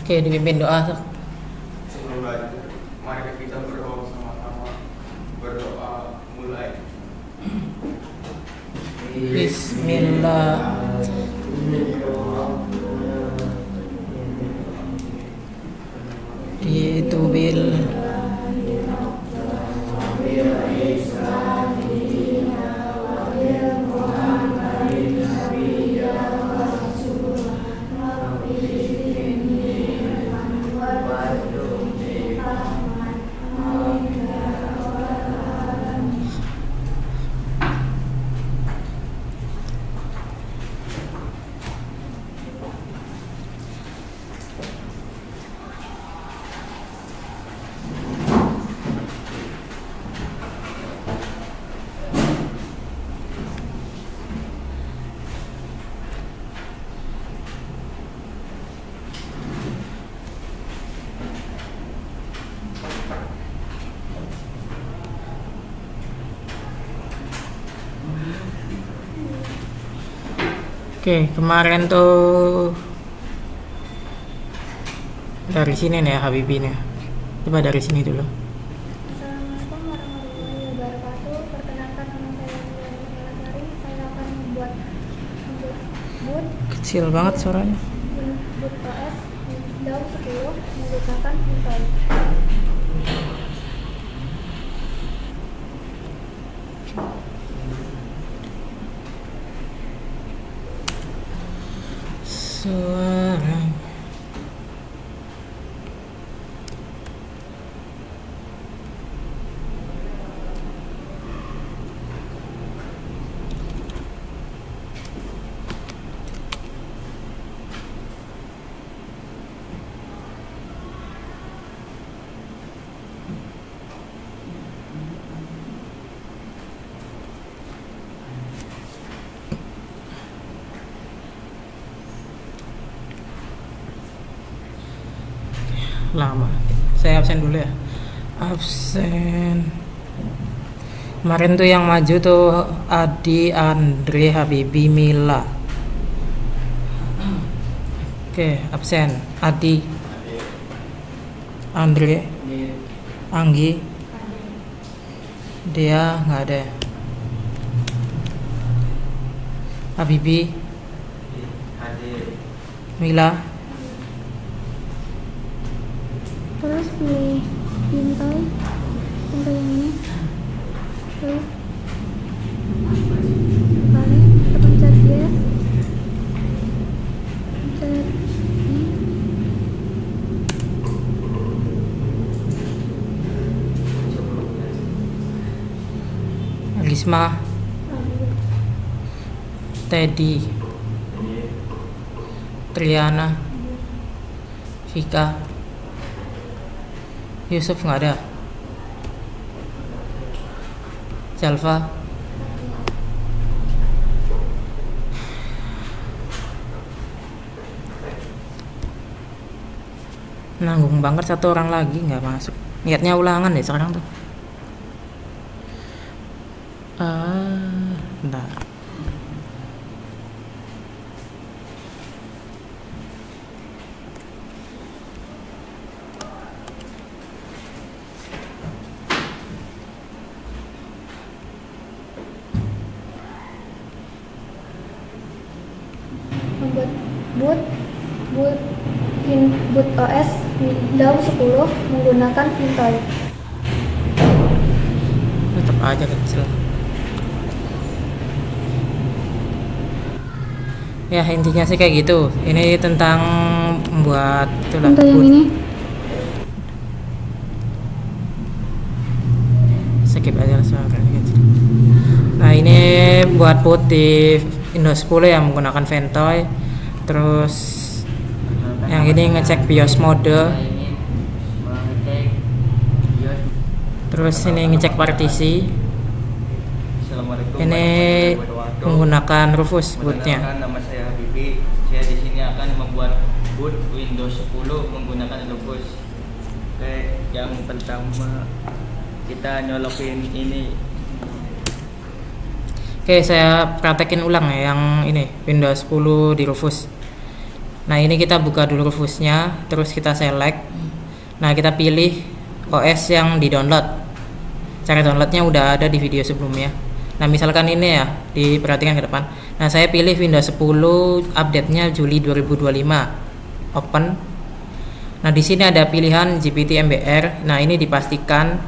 Oke, dipimpin doa. Sebelum belajar, mari kita berdoa sama-sama. Berdoa mulai. Bismillah. Itu bil Oke, kemarin tuh dari sini nih ya Habibie nih. Coba dari sini dulu. Assalamualaikum warahmatullahi wabarakatuh. Perkenalkan nama saya Sari. Saya akan membuat boot Kecil banget suaranya. boot OS Windows 10 menggunakan Intel. Suara lama. Saya absen dulu ya. Absen. Kemarin tuh yang maju tuh Adi, Andre, Habibie, Mila. Oke, absen. Adi, Andre, Anggi, dia nggak ada. Habibie, Mila, Terus pilih Intel yang ini. Terus kali pencet yes. Pencet ini. Risma, Teddy, Triana, Vika, Yusuf nggak ada. Jalva, nanggung banget satu orang lagi nggak masuk. Niatnya ulangan deh sekarang tuh. Bentar. Membuat boot OS Windows 10 menggunakan Intel. Tetap aja kecil. Ya intinya sih kayak gitu. Ini tentang membuat itulah Untuk yang boot. ini Skip aja suaranya kecil. Nah ini buat boot di Windows 10 yang menggunakan Ventoy. Terus yang ini ngecek BIOS mode. Terus ini ngecek partisi. Ini menggunakan Rufus bootnya. Nama saya Habibie. Saya di sini akan membuat boot Windows 10 menggunakan Rufus. Oke, yang pertama kita nyolokin ini. Oke, saya praktekin ulang ya yang ini Windows 10 di Rufus. Nah ini kita buka dulu Rufusnya, terus kita select. Nah kita pilih OS yang di download. Cara downloadnya udah ada di video sebelumnya. Nah misalkan ini ya, diperhatikan ke depan. Nah saya pilih Windows 10 update-nya Juli 2025. Open. Nah di sini ada pilihan GPT MBR. Nah ini dipastikan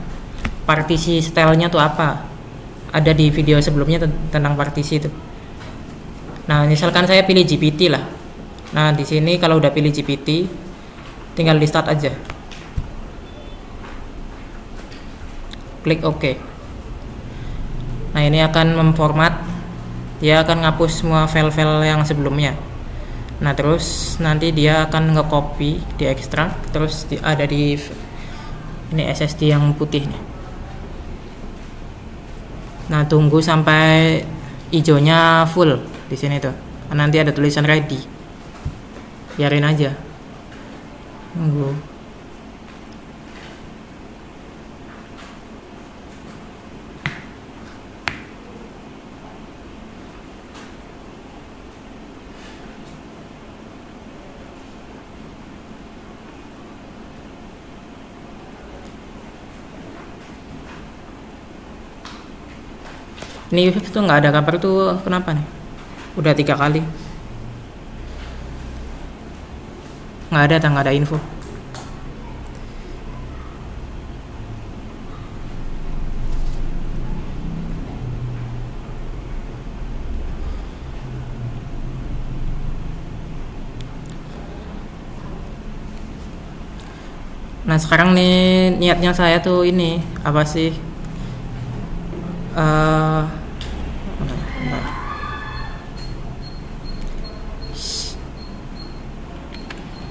partisi stylenya tuh apa. Ada di video sebelumnya tentang partisi itu. Nah misalkan saya pilih GPT lah. Nah di sini kalau udah pilih GPT, tinggal di start aja. Klik OK. Nah ini akan memformat, dia akan ngapus semua file-file yang sebelumnya. Nah terus nanti dia akan nge-copy, diekstrak, terus ada di ini SSD yang putih nih. Nah tunggu sampai hijaunya full di sini tuh. Nanti ada tulisan ready. Biarin aja. Tunggu. Ini tuh nggak ada kabar tuh, kenapa nih? Udah 3 kali. Nggak ada info. Nah sekarang nih niatnya saya tuh ini apa sih?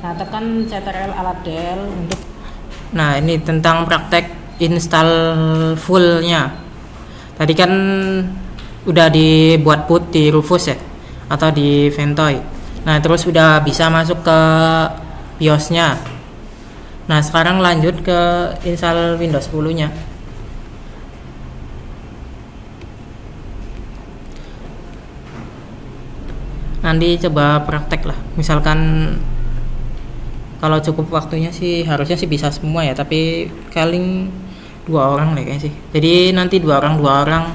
Nah tekan Ctrl Alt Del untuk. Nah ini tentang praktek install fullnya. Tadi kan udah dibuat boot di Rufus ya, atau di Ventoy. Nah terus udah bisa masuk ke BIOS-nya. Nah sekarang lanjut ke install Windows 10-nya. Nanti coba praktek lah. Misalkan kalau cukup waktunya sih harusnya sih bisa semua ya, tapi paling 2 orang deh kayaknya sih. Jadi nanti 2 orang.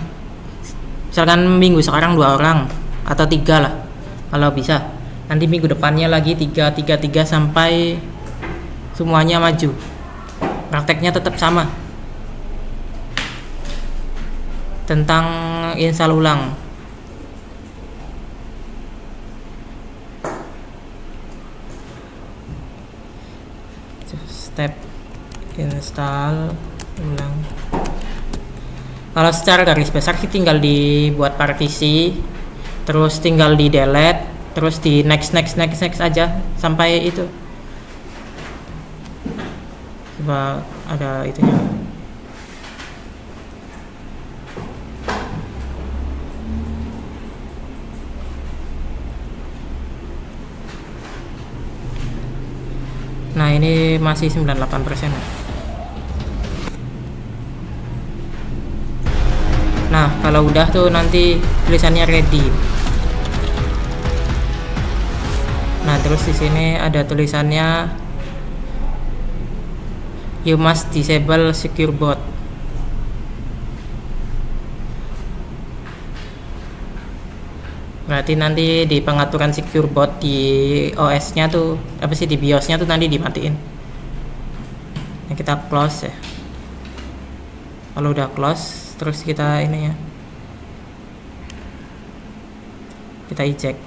Misalkan minggu sekarang 2 orang atau 3 lah kalau bisa. Nanti minggu depannya lagi 3 sampai semuanya maju. Prakteknya tetap sama. Tentang install ulang. Step install ulang. Kalau secara garis besar sih tinggal dibuat partisi, terus tinggal di delete, terus di next aja sampai itu. Coba ada itunya. Nah ini masih 98%. Nah kalau udah tuh nanti tulisannya ready. Nah terus di sini ada tulisannya you must disable secure boot. Berarti nanti di pengaturan secure boot di OS-nya tuh apa sih, di BIOS-nya tuh nanti dimatiin. Nah, kita close ya. Kalau udah close, terus kita ini ya. Kita eject.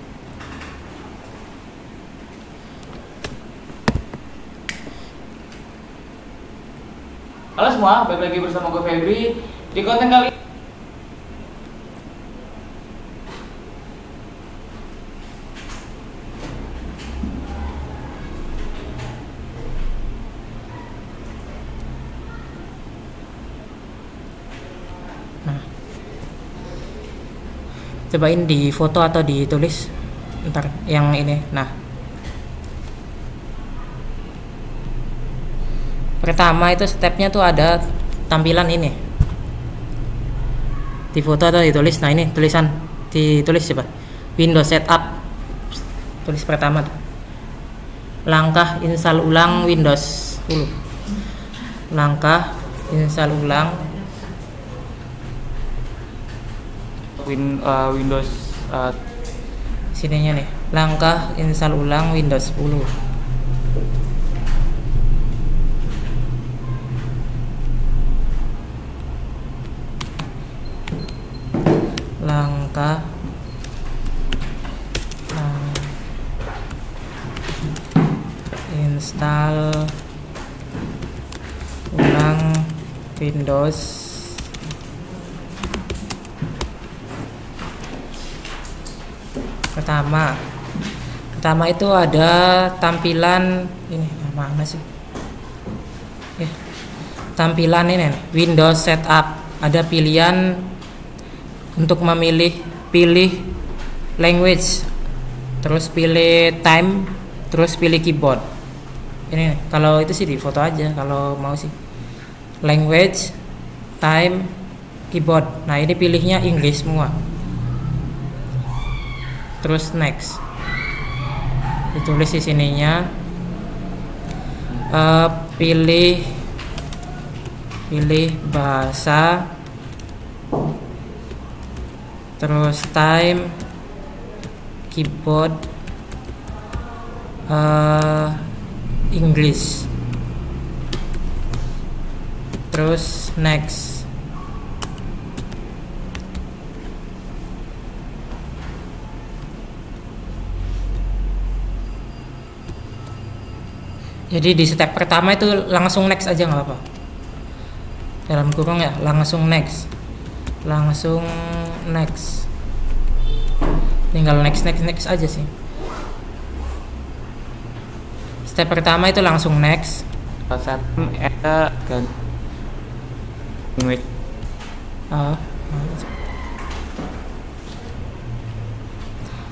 Halo semua, balik lagi bersama gue Febri di konten kali. Nah, cobain di foto atau ditulis. Ntar yang ini. Nah, pertama itu stepnya tuh ada tampilan ini di foto atau ditulis. Nah ini tulisan ditulis coba Windows Setup, tulis pertama tuh. langkah install ulang Windows 10. Langkah install ulang Windows sininya nih, langkah install ulang Windows 10. Langkah install ulang Windows pertama itu ada tampilan ini mana sih tampilan ini Windows Setup, ada pilihan untuk pilih language, terus pilih time, terus pilih keyboard. Ini kalau itu sih di foto aja, kalau mau sih language, time, keyboard. Nah ini pilihnya English semua, terus next, ditulis di sininya pilih bahasa, terus time, keyboard, English, terus next. Jadi di step pertama itu langsung next aja, nggak apa-apa, dalam kurung ya, langsung next, tinggal next aja sih. Step pertama itu langsung next. Step ada kan language.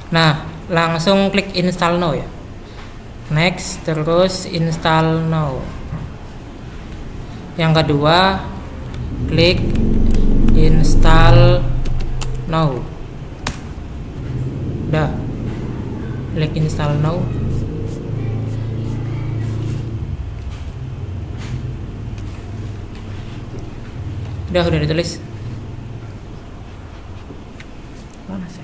Nah langsung klik install now ya, next, terus install now. Yang kedua klik install now. Udah, klik install now. Udah ditulis. Mana sih?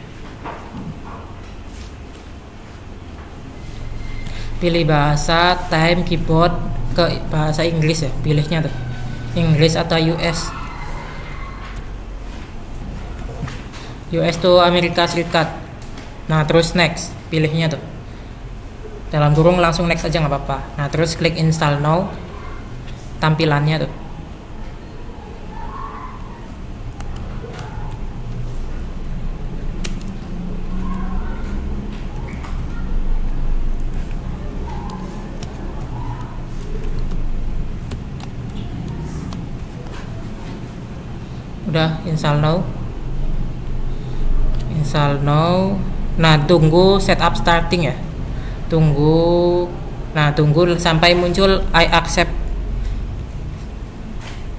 Pilih bahasa, time, keyboard, ke bahasa Inggris ya, pilihnya tuh Inggris atau US. US tuh Amerika Serikat. Nah terus next, pilihnya tuh dalam kurung langsung next aja nggak apa-apa. Nah terus klik install now, tampilannya tuh. Udah install now. Nah tunggu setup starting ya, tunggu sampai muncul I accept.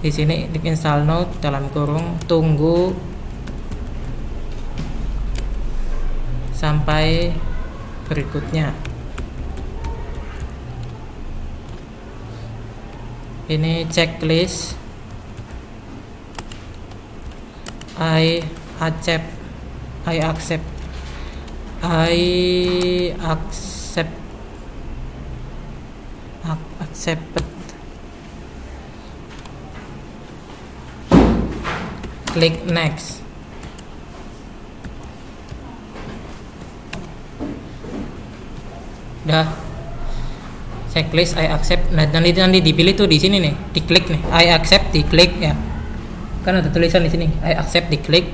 Di sini di install now dalam kurung tunggu sampai berikutnya. Ini checklist I accept. Klik next. Udah, checklist I accept. Nah nanti dipilih tuh di sini nih, diklik nih I accept, diklik ya. Kan ada tulisan di sini I accept, diklik.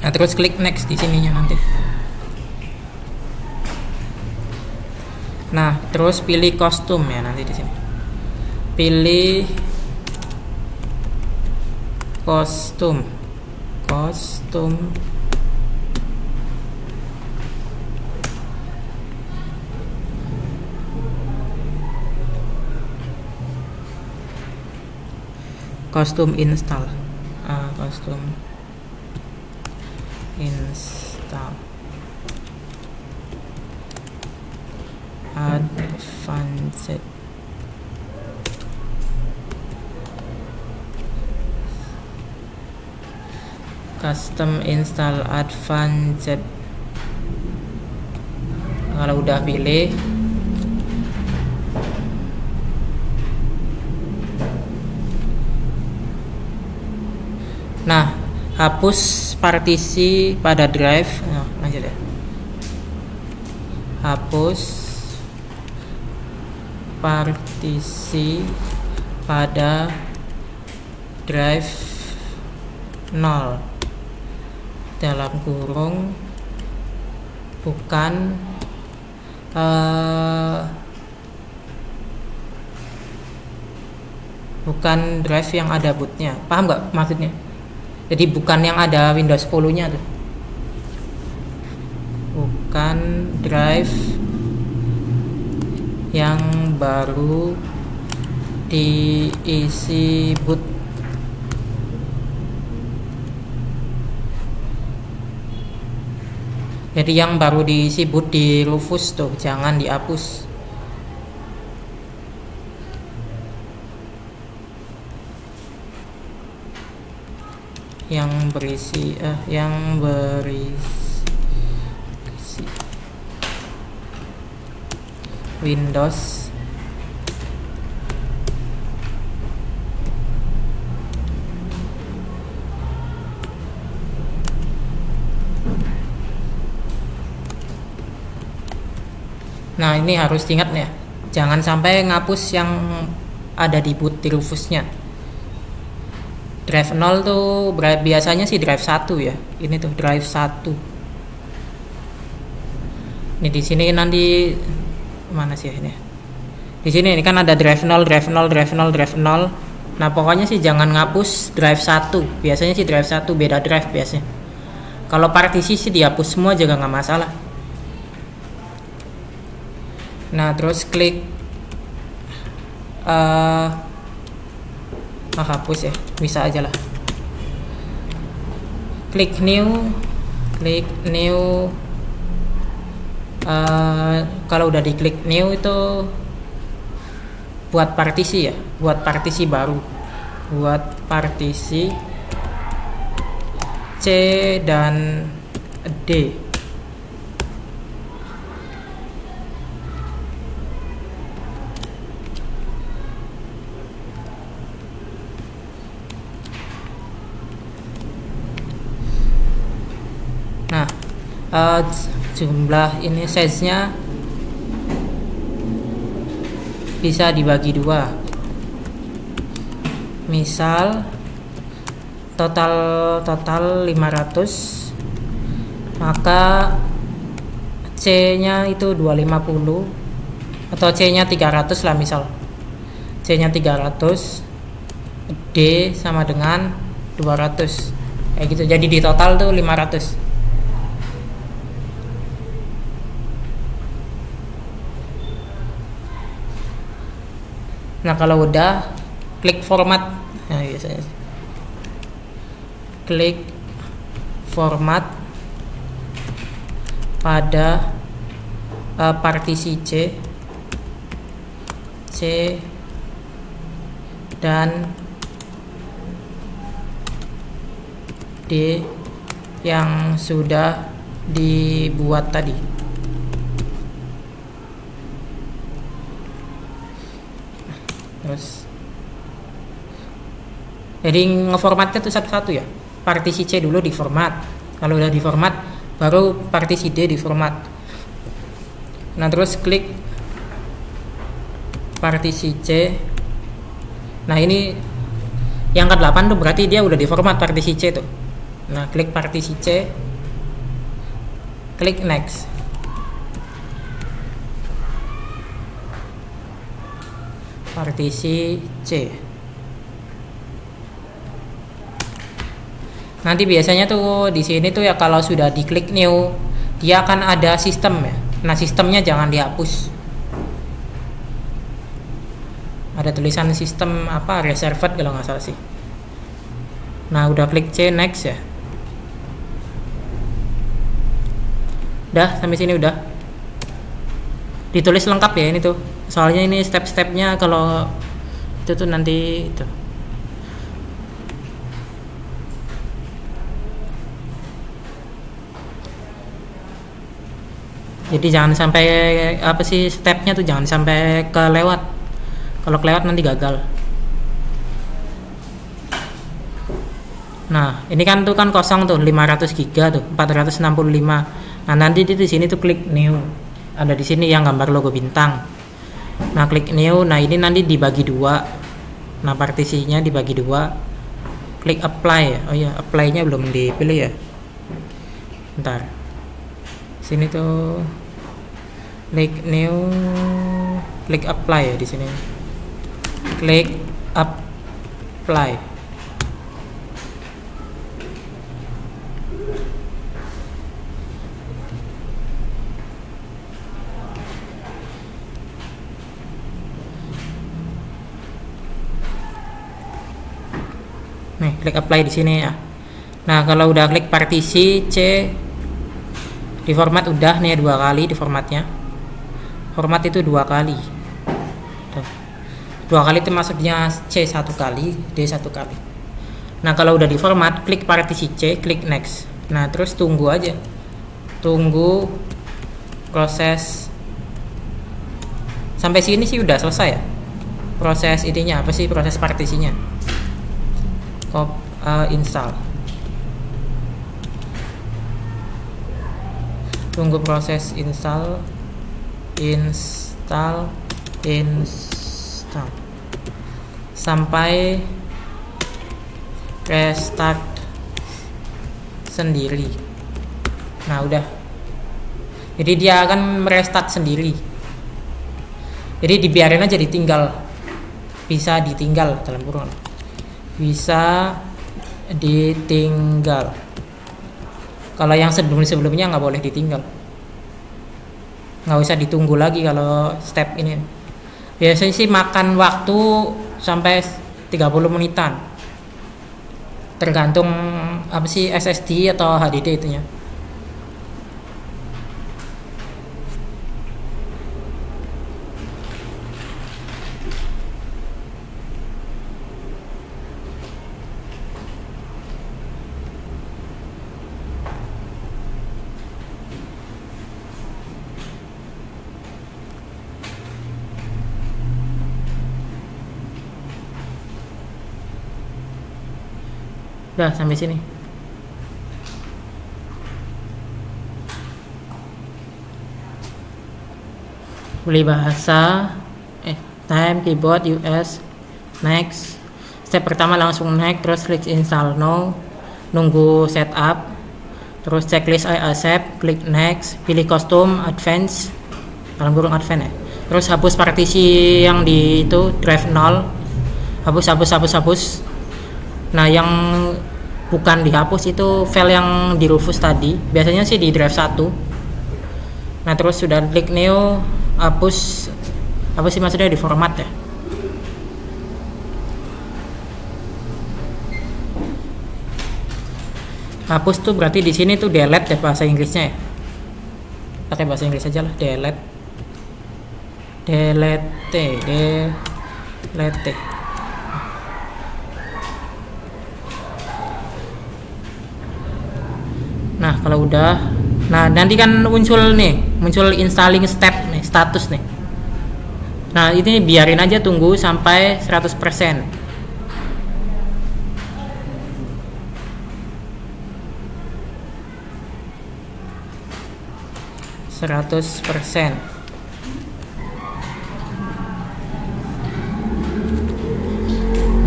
Nah terus klik next di sininya nanti. Nah terus pilih kostum ya nanti di sini. Pilih kostum. Kostum install. Kostum install. advanced. Custom install advanced. Kalau udah pilih, nah hapus partisi pada drive. Nah, lanjut ya. Hapus partisi pada drive 0 dalam kurung bukan bukan drive yang ada bootnya. Paham nggak maksudnya? Jadi bukan yang ada Windows 10 nya tuh, bukan drive yang baru diisi boot. Jadi yang baru diisi boot di Rufus tuh jangan dihapus. Yang berisi Windows Nah, ini harus diingat ya, jangan sampai ngapus yang ada di boot di Rufusnya. Drive 0 tuh biasanya sih drive 1 ya. Ini tuh drive 1. Ini di sini nanti mana sih ini? Di sini ini kan ada drive 0, drive 0, drive 0, drive 0. Nah, pokoknya sih jangan ngapus drive 1. Biasanya sih drive 1 beda drive biasanya. Kalau partisi sih dihapus semua juga nggak masalah. Nah, terus klik hapus ya, bisa aja lah. Klik new. Kalau udah diklik new itu buat partisi ya, buat partisi baru, buat partisi C dan D. Nah, jumlah ini size-nya bisa dibagi dua. Misal total 500, maka C-nya itu 250 atau C-nya 300 lah, misal C-nya 300, D sama dengan 200 kayak gitu. Jadi di total tuh 500. Nah, kalau udah klik format. Nah, biasanya klik format pada partisi C dan D yang sudah dibuat tadi. Terus jadi ngeformatnya tuh satu-satu ya. Partisi C dulu diformat. Kalau udah diformat, baru partisi D diformat. Nah, terus klik partisi C. Nah, ini yang ke-8 tuh berarti dia udah diformat partisi C tuh. Nah, klik partisi C, klik next. Partisi C. Nanti biasanya tuh di sini tuh ya, kalau sudah diklik new, dia akan ada sistem ya. Nah, sistemnya jangan dihapus. Ada tulisan sistem apa, reserved kalau nggak salah sih. Nah, udah klik C, next ya. Udah sampai sini udah. ditulis lengkap ya ini tuh, soalnya ini step-stepnya kalau itu tuh nanti itu. Jadi jangan sampai apa sih stepnya tuh jangan sampai kelewat. Kalau kelewat nanti gagal. Nah, ini kan tuh kan kosong tuh 500 giga tuh, 465. Nah, nanti di sini tuh klik new. Ada di sini yang gambar logo bintang. Nah, klik new. Nah, ini nanti dibagi dua. Nah, partisinya dibagi dua. Klik apply ya. Oh ya, apply-nya belum dipilih ya. Bentar. Sini tuh klik new, klik apply ya di sini. Klik apply. Nih, klik apply di sini ya. Nah, kalau udah klik partisi C di format udah nih 2 kali di formatnya. Format itu 2 kali. Tuh. 2 kali itu maksudnya C 1 kali, D 1 kali. Nah, kalau udah di format, klik partisi C, klik next. Nah, terus tunggu aja. Tunggu proses sampai sini sih udah selesai ya. Proses ininya apa sih? Proses partisinya. Install. Tunggu proses install sampai restart sendiri. Nah, udah. Jadi dia akan merestart sendiri. Jadi dibiarin aja ditinggal. Bisa ditinggal dalam kurung. Bisa ditinggal. Kalau yang sebelumnya nggak boleh ditinggal, nggak usah ditunggu lagi kalau step ini. Biasanya sih makan waktu sampai 30 menitan, tergantung apa sih SSD atau HDD itunya. Udah sampai sini. Pilih bahasa, time, keyboard, US, next. Step pertama langsung next, terus klik install now, nunggu setup, terus checklist I accept, klik next, pilih custom, advance, dalam kurung advance ya. Terus hapus partisi yang di itu drive 0, hapus. Nah, yang bukan dihapus itu file yang di Rufus tadi. Biasanya sih di drive 1. Nah, terus sudah klik new, hapus. Apa sih maksudnya di format ya? Hapus tuh berarti di sini tuh delete ya bahasa Inggrisnya ya. Pakai bahasa Inggris aja lah, delete. Nah, kalau udah, nah nanti kan muncul installing step nih, status nih. Nah, ini biarin aja tunggu sampai 100%.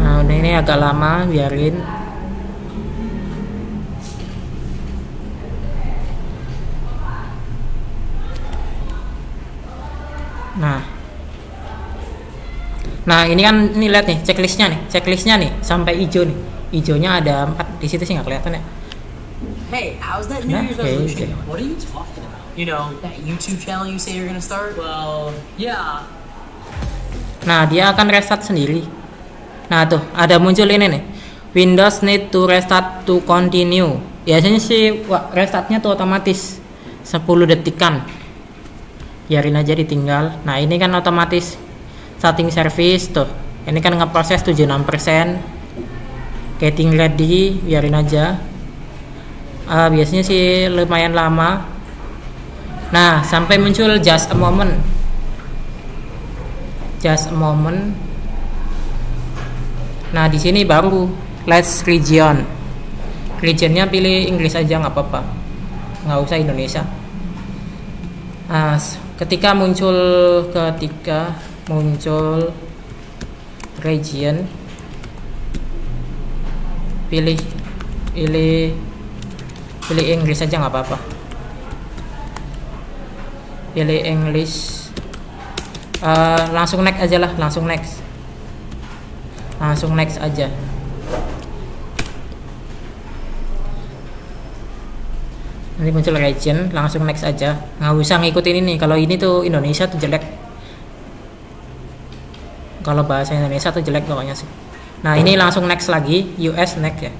Nah, udah ini agak lama, biarin. Nah ini kan ini lihat nih checklistnya nih sampai hijau nih, hijaunya ada 4 di situ sih nggak kelihatan ya. Hey, how's that New Year's resolution going? What are you talking about? You know that YouTube channel you say you're gonna start? Well, yeah. Nah, dia akan restart sendiri. Nah tuh ada muncul ini nih, Windows need to restart to continue. Biasanya sih restartnya tuh otomatis 10 detikan. biarin aja ditinggal. Nah ini kan otomatis setting service tuh, ini kan ngeproses 76%. Getting ready, biarin aja. Biasanya sih lumayan lama. Nah sampai muncul just a moment. Nah di sini baru let's region. Regionnya pilih Inggris aja nggak apa-apa, nggak usah Indonesia. Nah, ketika muncul region, pilih Inggris aja nggak apa-apa. Pilih English. Langsung next aja lah, langsung next aja. Nanti muncul region, langsung next aja, nggak usah ngikutin ini. Kalau ini tuh Indonesia tuh jelek, kalau bahasa Indonesia tuh jelek pokoknya sih. Nah ini langsung next lagi, US next ya.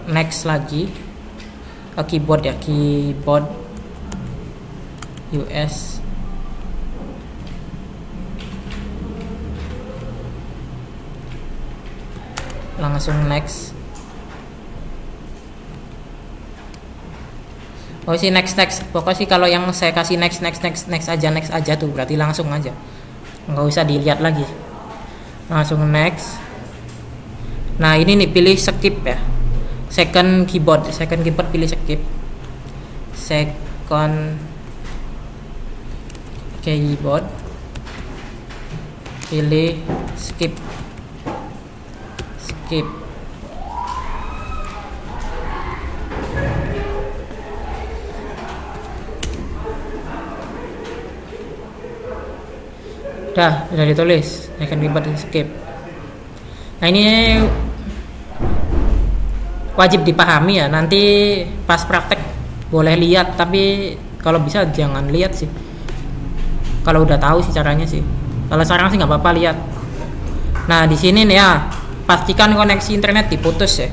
Next lagi keyboard ya, keyboard US. Langsung next. Oh sih next. Pokoknya sih kalau yang saya kasih next aja tuh berarti langsung aja, nggak usah dilihat lagi, langsung next. Nah ini nih pilih skip ya. Second keyboard pilih skip. Second keyboard pilih skip. Udah ditulis second keyboard skip. Nah ini wajib dipahami ya, nanti pas praktek boleh lihat, tapi kalau bisa jangan lihat sih, kalau udah tahu sih caranya sih. Kalau sekarang sih nggak apa-apa lihat. Nah di sini nih ya, pastikan koneksi internet diputus ya.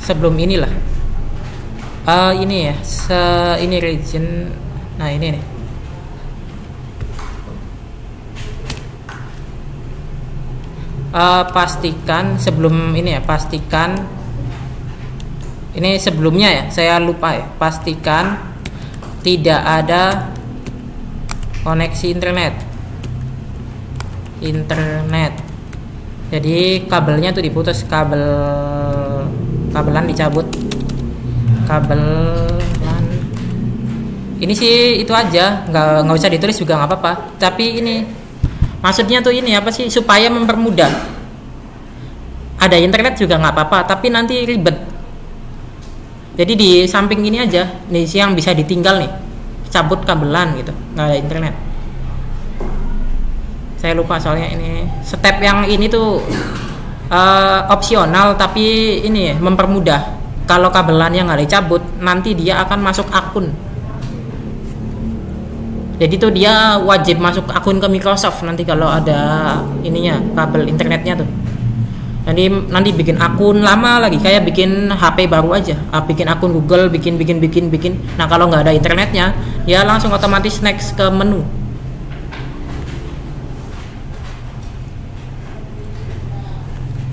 Sebelum inilah ini ya, ini region. Nah ini nih, pastikan sebelum ini ya, pastikan ini sebelumnya ya, saya lupa ya, pastikan tidak ada koneksi internet. Jadi kabelnya tuh diputus, kabelan dicabut, kabelan. Ini sih itu aja, nggak usah ditulis juga nggak apa-apa. Tapi ini maksudnya tuh ini apa sih, supaya mempermudah. Ada internet juga nggak apa-apa, tapi nanti ribet. Jadi di samping ini aja, nih yang bisa ditinggal nih, cabut kabelan gitu, nggak ada internet. Saya lupa soalnya ini step yang ini tuh opsional, tapi ini mempermudah. Kalau kabelannya nggak dicabut, nanti dia akan masuk akun. Jadi tuh dia wajib masuk akun ke Microsoft nanti kalau ada ininya, kabel internetnya tuh. Nanti bikin akun lama lagi, kayak bikin HP baru aja, bikin akun Google, bikin. Nah kalau nggak ada internetnya, dia langsung otomatis next ke menu.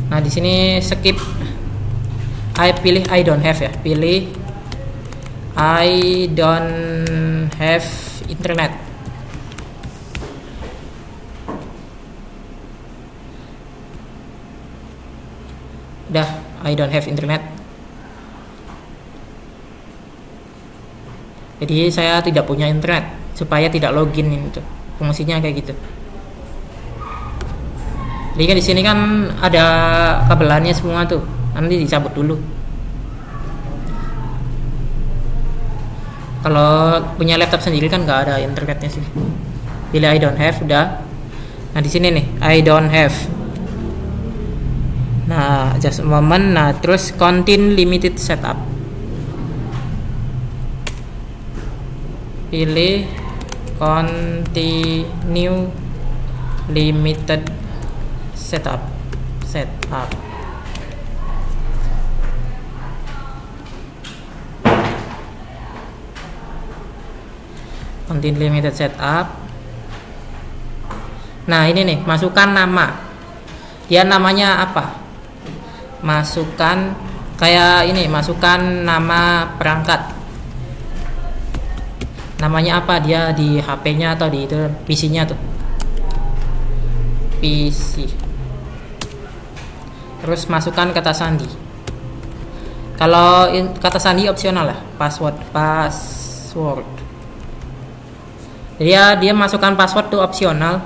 Nah di sini skip, pilih I don't have ya, pilih I don't have internet. Udah, I don't have internet. Jadi saya tidak punya internet, supaya tidak login itu. Fungsinya kayak gitu. Jadi kan di sini kan ada kabelannya semua tuh, nanti dicabut dulu. Kalau punya laptop sendiri kan nggak ada internetnya sih. Pilih I don't have, udah. Nah di sini nih I don't have. Nah just a moment. Nah terus continue limited setup. Pilih continue limited setup. continue limited setup. Nah ini nih, masukkan nama. Dia namanya apa? Masukkan kayak ini, masukkan nama perangkat. Namanya apa dia di HP-nya atau di itu PC-nya tuh. PC. Terus masukkan kata sandi. Kalau kata sandi opsional lah, password. Jadi ya, dia masukkan password tuh opsional.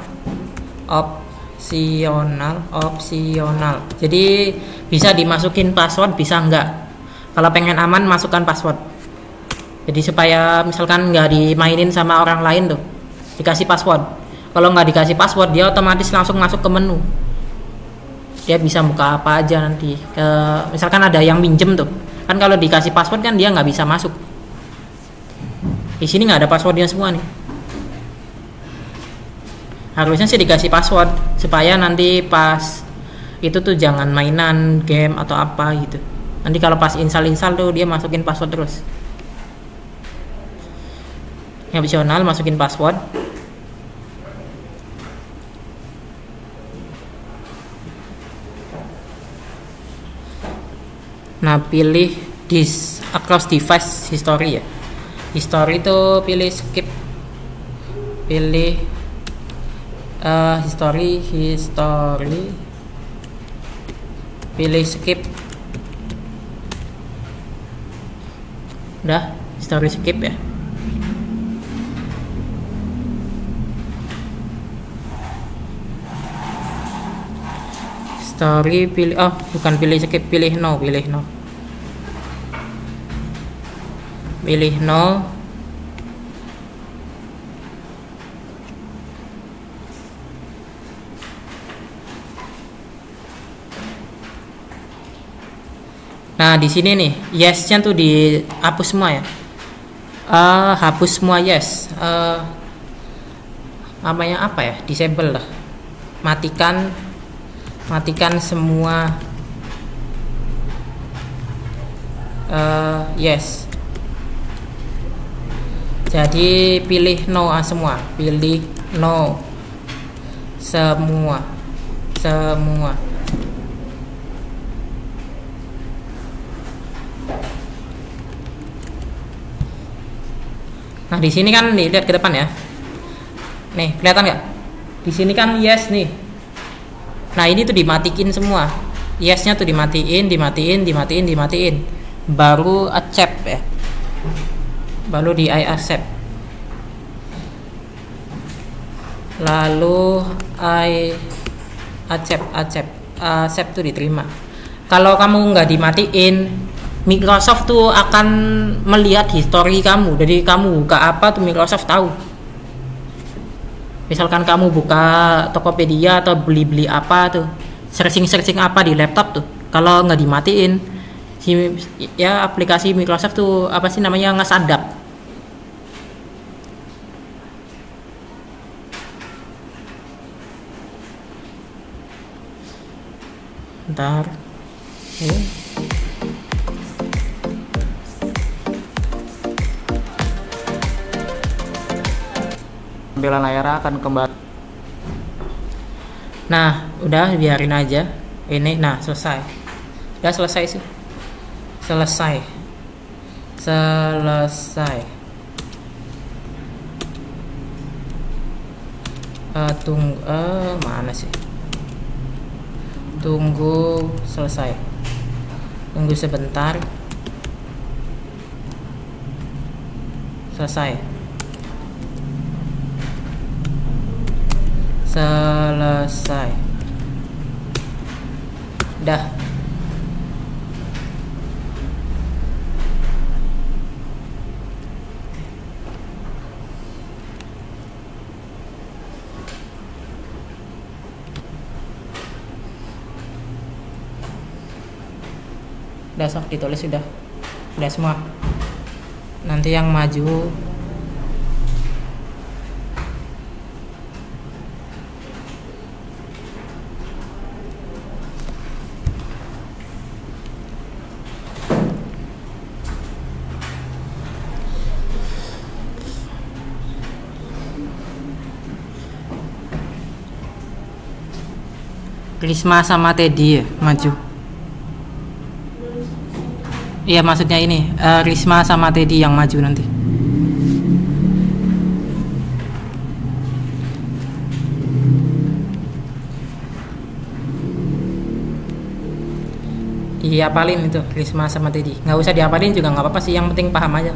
Opsional. Jadi bisa dimasukin password, bisa enggak. Kalau pengen aman masukkan password. Jadi supaya misalkan nggak dimainin sama orang lain tuh, dikasih password. Kalau nggak dikasih password, dia otomatis langsung masuk ke menu. Dia bisa buka apa aja nanti. Misalkan ada yang minjem tuh, kan kalau dikasih password kan dia nggak bisa masuk. Di sini nggak ada passwordnya semua nih. Harusnya sih dikasih password supaya nanti pas itu tuh jangan mainan game atau apa gitu. Nanti kalau pas install tuh dia masukin password terus. Yang opsional masukin password. Nah pilih across device history ya. History itu pilih skip. Pilih history. Pilih skip. Udah, history skip ya. History pilih, oh bukan pilih skip, pilih no. Nah di sini nih yes-nya tuh dihapus semua ya. Hapus semua yes. Namanya apa ya? Disable lah. Matikan semua yes. Jadi pilih no semua. Pilih no semua. Nah di sini kan nih, lihat ke depan ya. Nih kelihatan nggak? Di sini kan yes nih. Nah ini tuh dimatiin semua. Yes-nya tuh dimatiin. Baru accept ya. Baru di I accept. Lalu I accept tuh diterima. Kalau kamu nggak dimatiin, Microsoft tuh akan melihat history kamu. Jadi kamu buka apa tuh Microsoft tahu. Misalkan kamu buka Tokopedia atau beli apa tuh, searching apa di laptop tuh, kalau nggak dimatiin ya aplikasi Microsoft tuh apa sih namanya, ngesadap. Ntar tampilan layar akan kembali. Nah udah biarin aja ini. Nah selesai, udah selesai sih, selesai. Tunggu mana sih, tunggu selesai, tunggu sebentar, selesai. Dah. Udah sok ditulis, udah semua. Nanti yang maju Risma sama Teddy ya maju. Iya maksudnya ini Risma sama Teddy yang maju nanti. Diapalin itu Risma sama Teddy. Nggak usah diapalin juga nggak apa-apa sih, yang penting paham aja.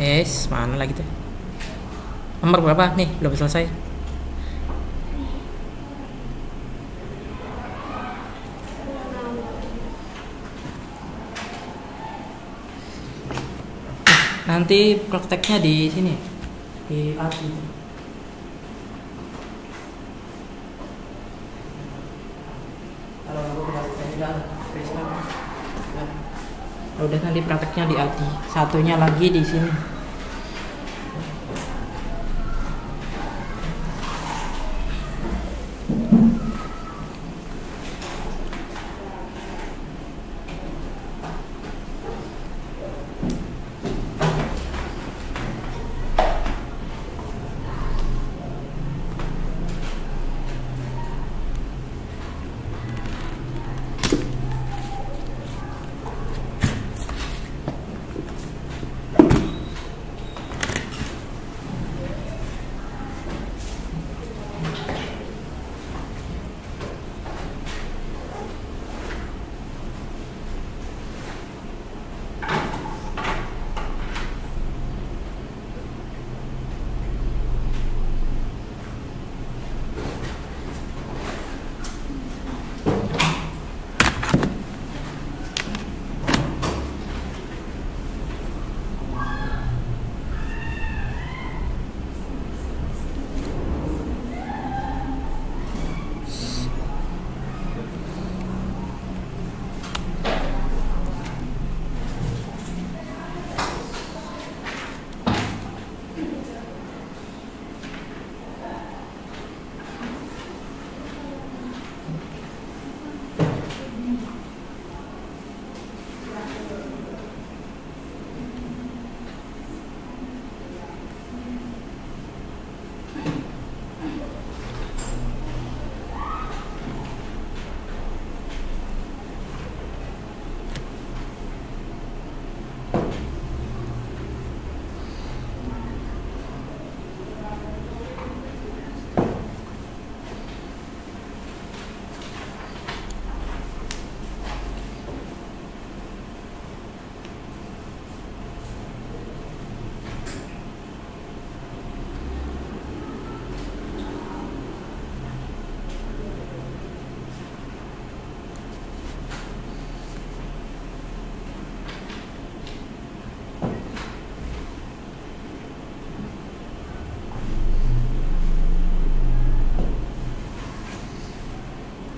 Yes, mana lagi tuh? Nomor berapa nih? Belum selesai. Nanti prakteknya di sini, di API. Kalau aku udah nanti prakteknya di API. Satunya lagi di sini.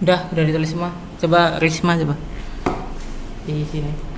Udah ditulis semua. Coba Risma coba. Di sini.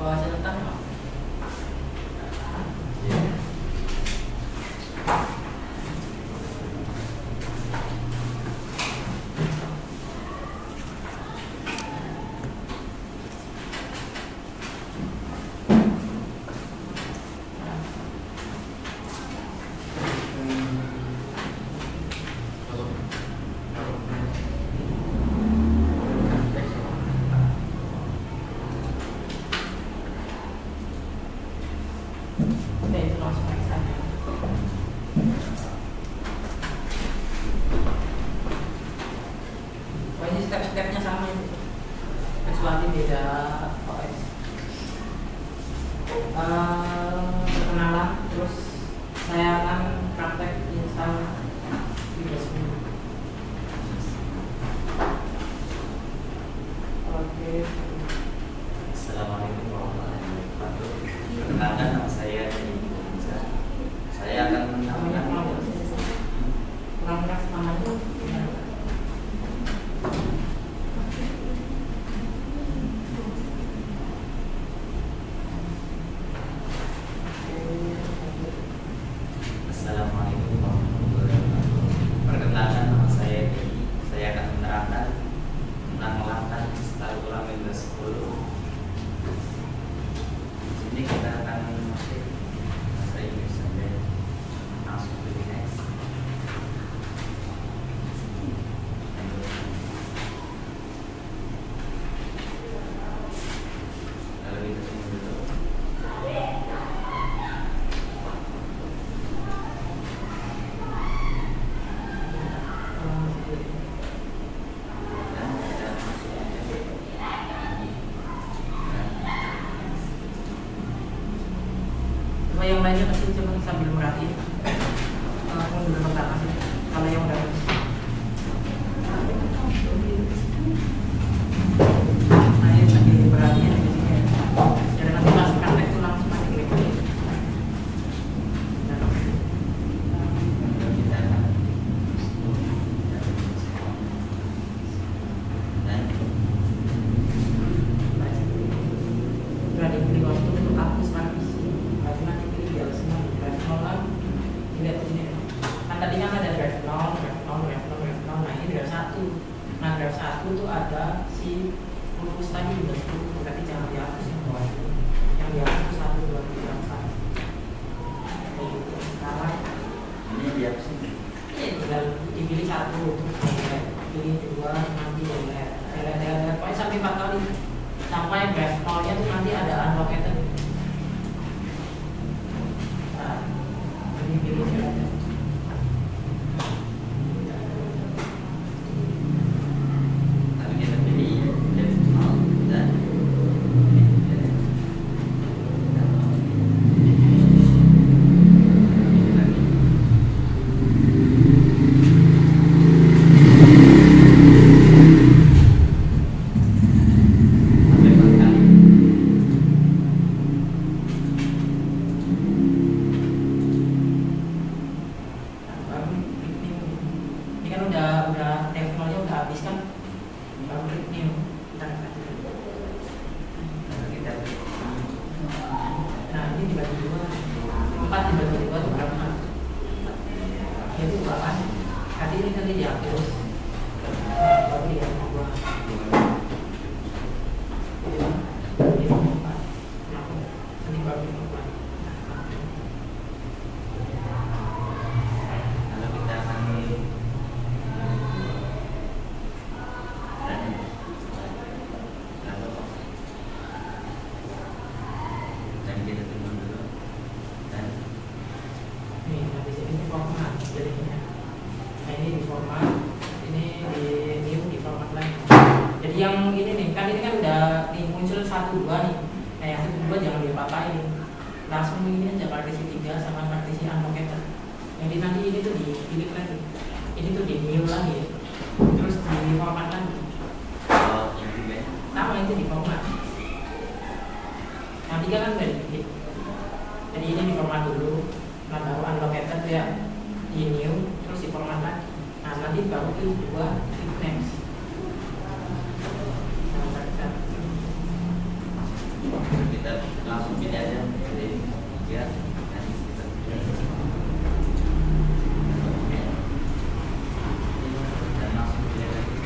bawa catatan nggak? Oke, itu langsung next aja. Oh, ini step-stepnya sama itu, kecuali beda OS. Perkenalan, terus saya akan praktek install Windows 10. Oke. Assalamualaikum warahmatullahi wabarakatuh. Perkenalkan, nama saya Denny Hamza. Saya akan Namanya menerangkan kurang keras namanya. Assalamualaikum warahmatullahi wabarakatuh. Perkenalkan, nama saya Denny. Saya akan menerangkan tentang langkah install ulang Windows 10. Di sini kita akan mengetik bahasa Inggris saja. Langsung pilih next. Lalu kita tunggu dulu. Dan kita masuk aja. Coba yang lainnya pasti cuma sambil merhatiin. Mundur bentar Mas. Kalau yang udah habis. Nah, ini lagi perhatian di sini. Jadi nanti pas praktek itu langsung aja klik-klik. Kita akan dan Udah diberi waktu untuk hapus partisi. Lalu nanti pilih di atas semua drive 0 kan. Lihat di sini. Kan tadi kan ada drive 0, drive 0, drive 0, drive 0. Nah, ini drive 1. Nah, drive 1 tuh ada si pulpus tadi udah 10, tapi jangan dihapus yang bawah itu. Yang dihapus 1, 2, 3, 4. Kayak gitu. Sekarang ini dia sih. ini tinggal dipilih 1, terus delete. Pilih 2, nanti delete. Delete. Pokoknya sampai 4 kali. Sampai drive 0-nya tuh nanti ada unlocated. Nah, ini pilih delete. Lalu kita pilih left mouse dan sampai 4 kali. Baru klik new. Ini kan udah levelnya udah habis kan, baru klik new. Kita lihat aja. Lalu kita Nah, ini dibagi 2, 4 dibagi 2 itu berapa? Itu 8. Nanti ini nanti dihapus. Baru dibagi 2. Ini 4. Nanti baru 4. lalu kita akan dan kita tunggu dulu dan Nih, habis ini di format jadinya. Nah, ini di format, ini di new di format lain. Jadi yang ini nih, kan ini kan udah nih muncul 1, 2 nih. Nah, yang 1, 2 jangan diapa-apain. Langsung ini aja partisi 3 sama partisi unlocated. Jadi nanti ini tuh dipilih lagi. Ini tuh di new lagi. Terus di format lagi. kalau yang tiga Sama itu di format. Yang 3 kan udah dipilih. Jadi ini di format dulu. Nah, baru unlocated ya di new, terus di format lagi. Nah, nanti baru pilih 2, klik next. Nah, kita kita langsung pilih aja dari 3 nanti kita pilih dan langsung pilih lagi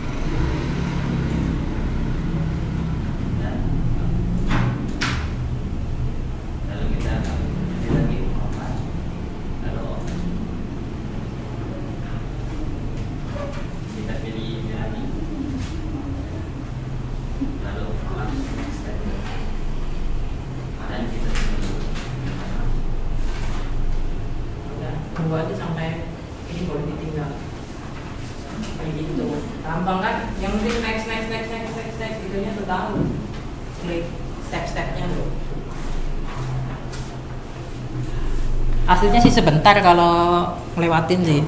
dan lalu kita pilih lagi Muhammad lalu open. Kita pilih Melani lalu langsung next step dan kita Udah, tunggu aja sampai ini boleh ditinggal. Kayak gitu. Gampang kan? Yang penting next itunya tuh tahu. Klik step-stepnya tuh. Aslinya sih sebentar kalau ngelewatin sih.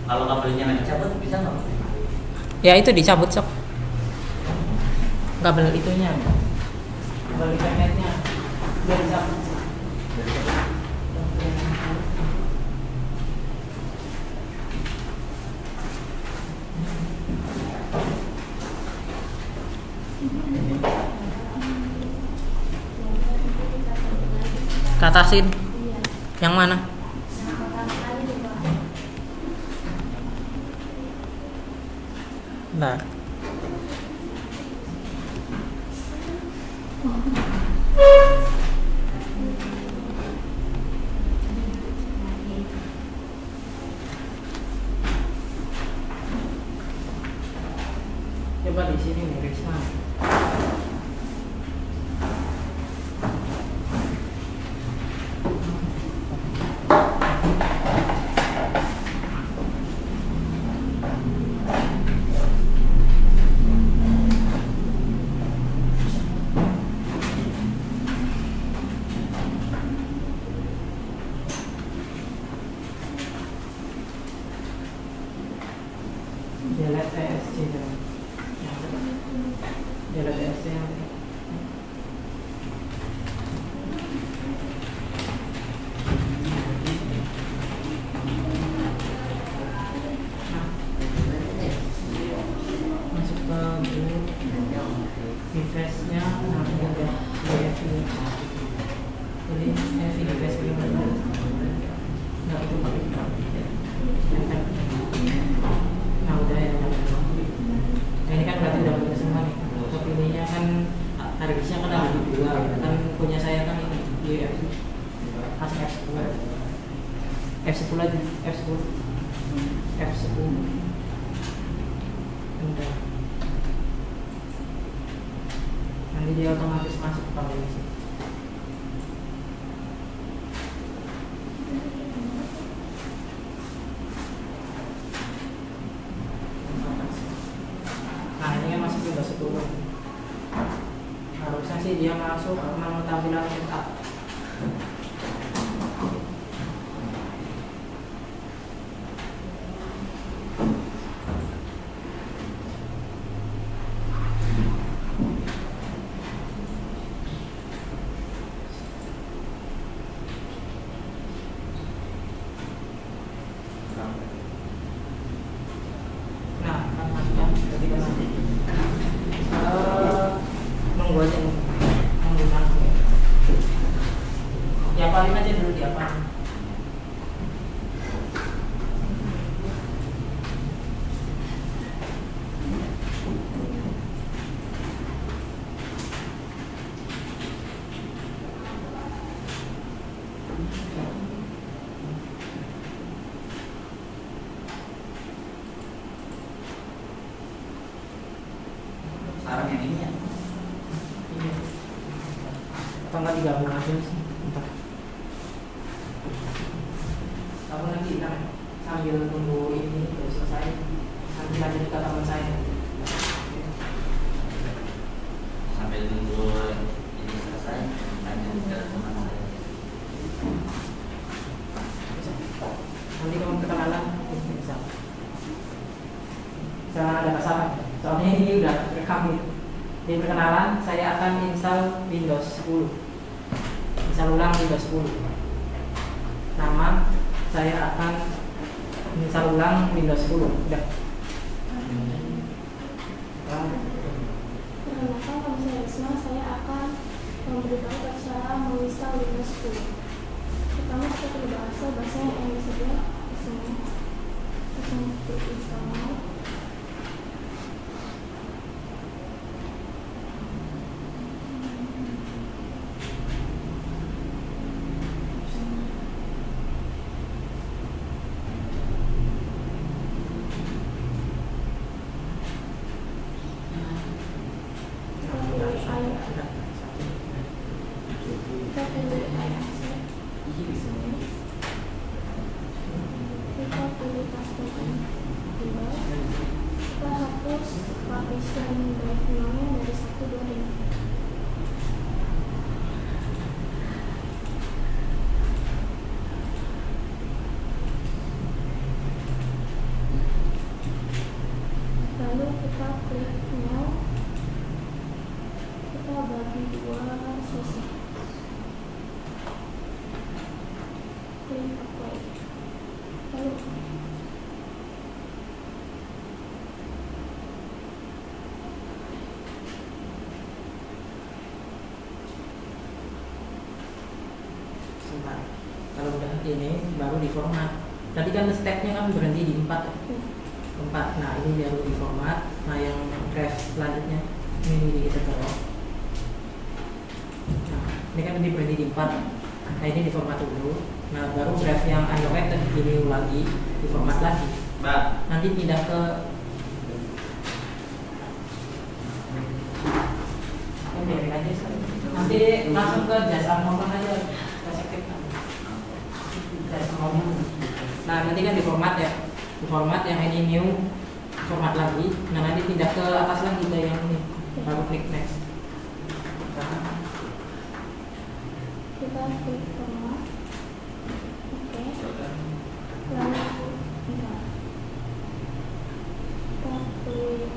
kalau kabelnya nggak dicabut bisa nggak? Ya itu dicabut sok. Kabel itunya. Kabel Ethernetnya udah dicabut. Katasin. Yang mana? Nah. Coba di sini nih, Risma. Delete TSC dong. Delete TSC yang masuk ke boot device-nya, nah udah DFI. Jadi DFI device gimana? Nggak itu pakai nah udah ya. Nah ini kan berarti udah punya semua nih. Pilihnya kan harusnya kan ada di 2 kan punya saya kan ini di F10 F10 aja F10 udah nanti dia otomatis masuk ke kabel sih. Nah ini kan masih Windows 10. Harusnya sih dia masuk menu tampilan setup. Nah, kan ketika nanti nunggu aja menggunakan diapalin aja dulu diapalin. Sekarang yang ini ya. Atau nggak digabung aja sih, entah. Kamu nanti kan sambil tunggu ini terus selesai, nanti lanjut ke teman saya. Sambil nunggu ini selesai lanjut ke teman saya. Nanti kamu perkenalan bisa. Jangan ada masalah, soalnya ini udah rekam gitu. Di perkenalan saya akan install Windows 10. Install ulang Windows 10. Nama saya akan Misal ulang Windows 10 udah. Perkenalkan, nama saya Risma. Saya akan memberitahu cara menginstal Windows 10. Pertama kita pilih bahasa yang disediakan langsung klik install now. Kita pilih custom Windows. Kita hapus partition drive nya dari 1, 2, 5. Lalu kita klik new. Kita bagi 2 sesi. Klik apply. Lalu Sebentar. Kalau udah ini baru di format. Tadi kan stepnya kan berhenti di 4. Nah ini baru di format. Nah yang drive selanjutnya ini kita taruh. Nah ini kan ini berhenti di 4. Nah ini di format dulu. Nah baru drive yang unlocked ini lagi di format lagi. Mbak, Nanti pindah ke biarin aja sekali. Nanti langsung ke jasa ngomong aja. Nah nanti kan di format ya, di format yang ini new format lagi. Nah nanti pindah ke atas lagi ke yang ini, baru klik next. kita klik format. Oke. Lalu bentar. Kita klik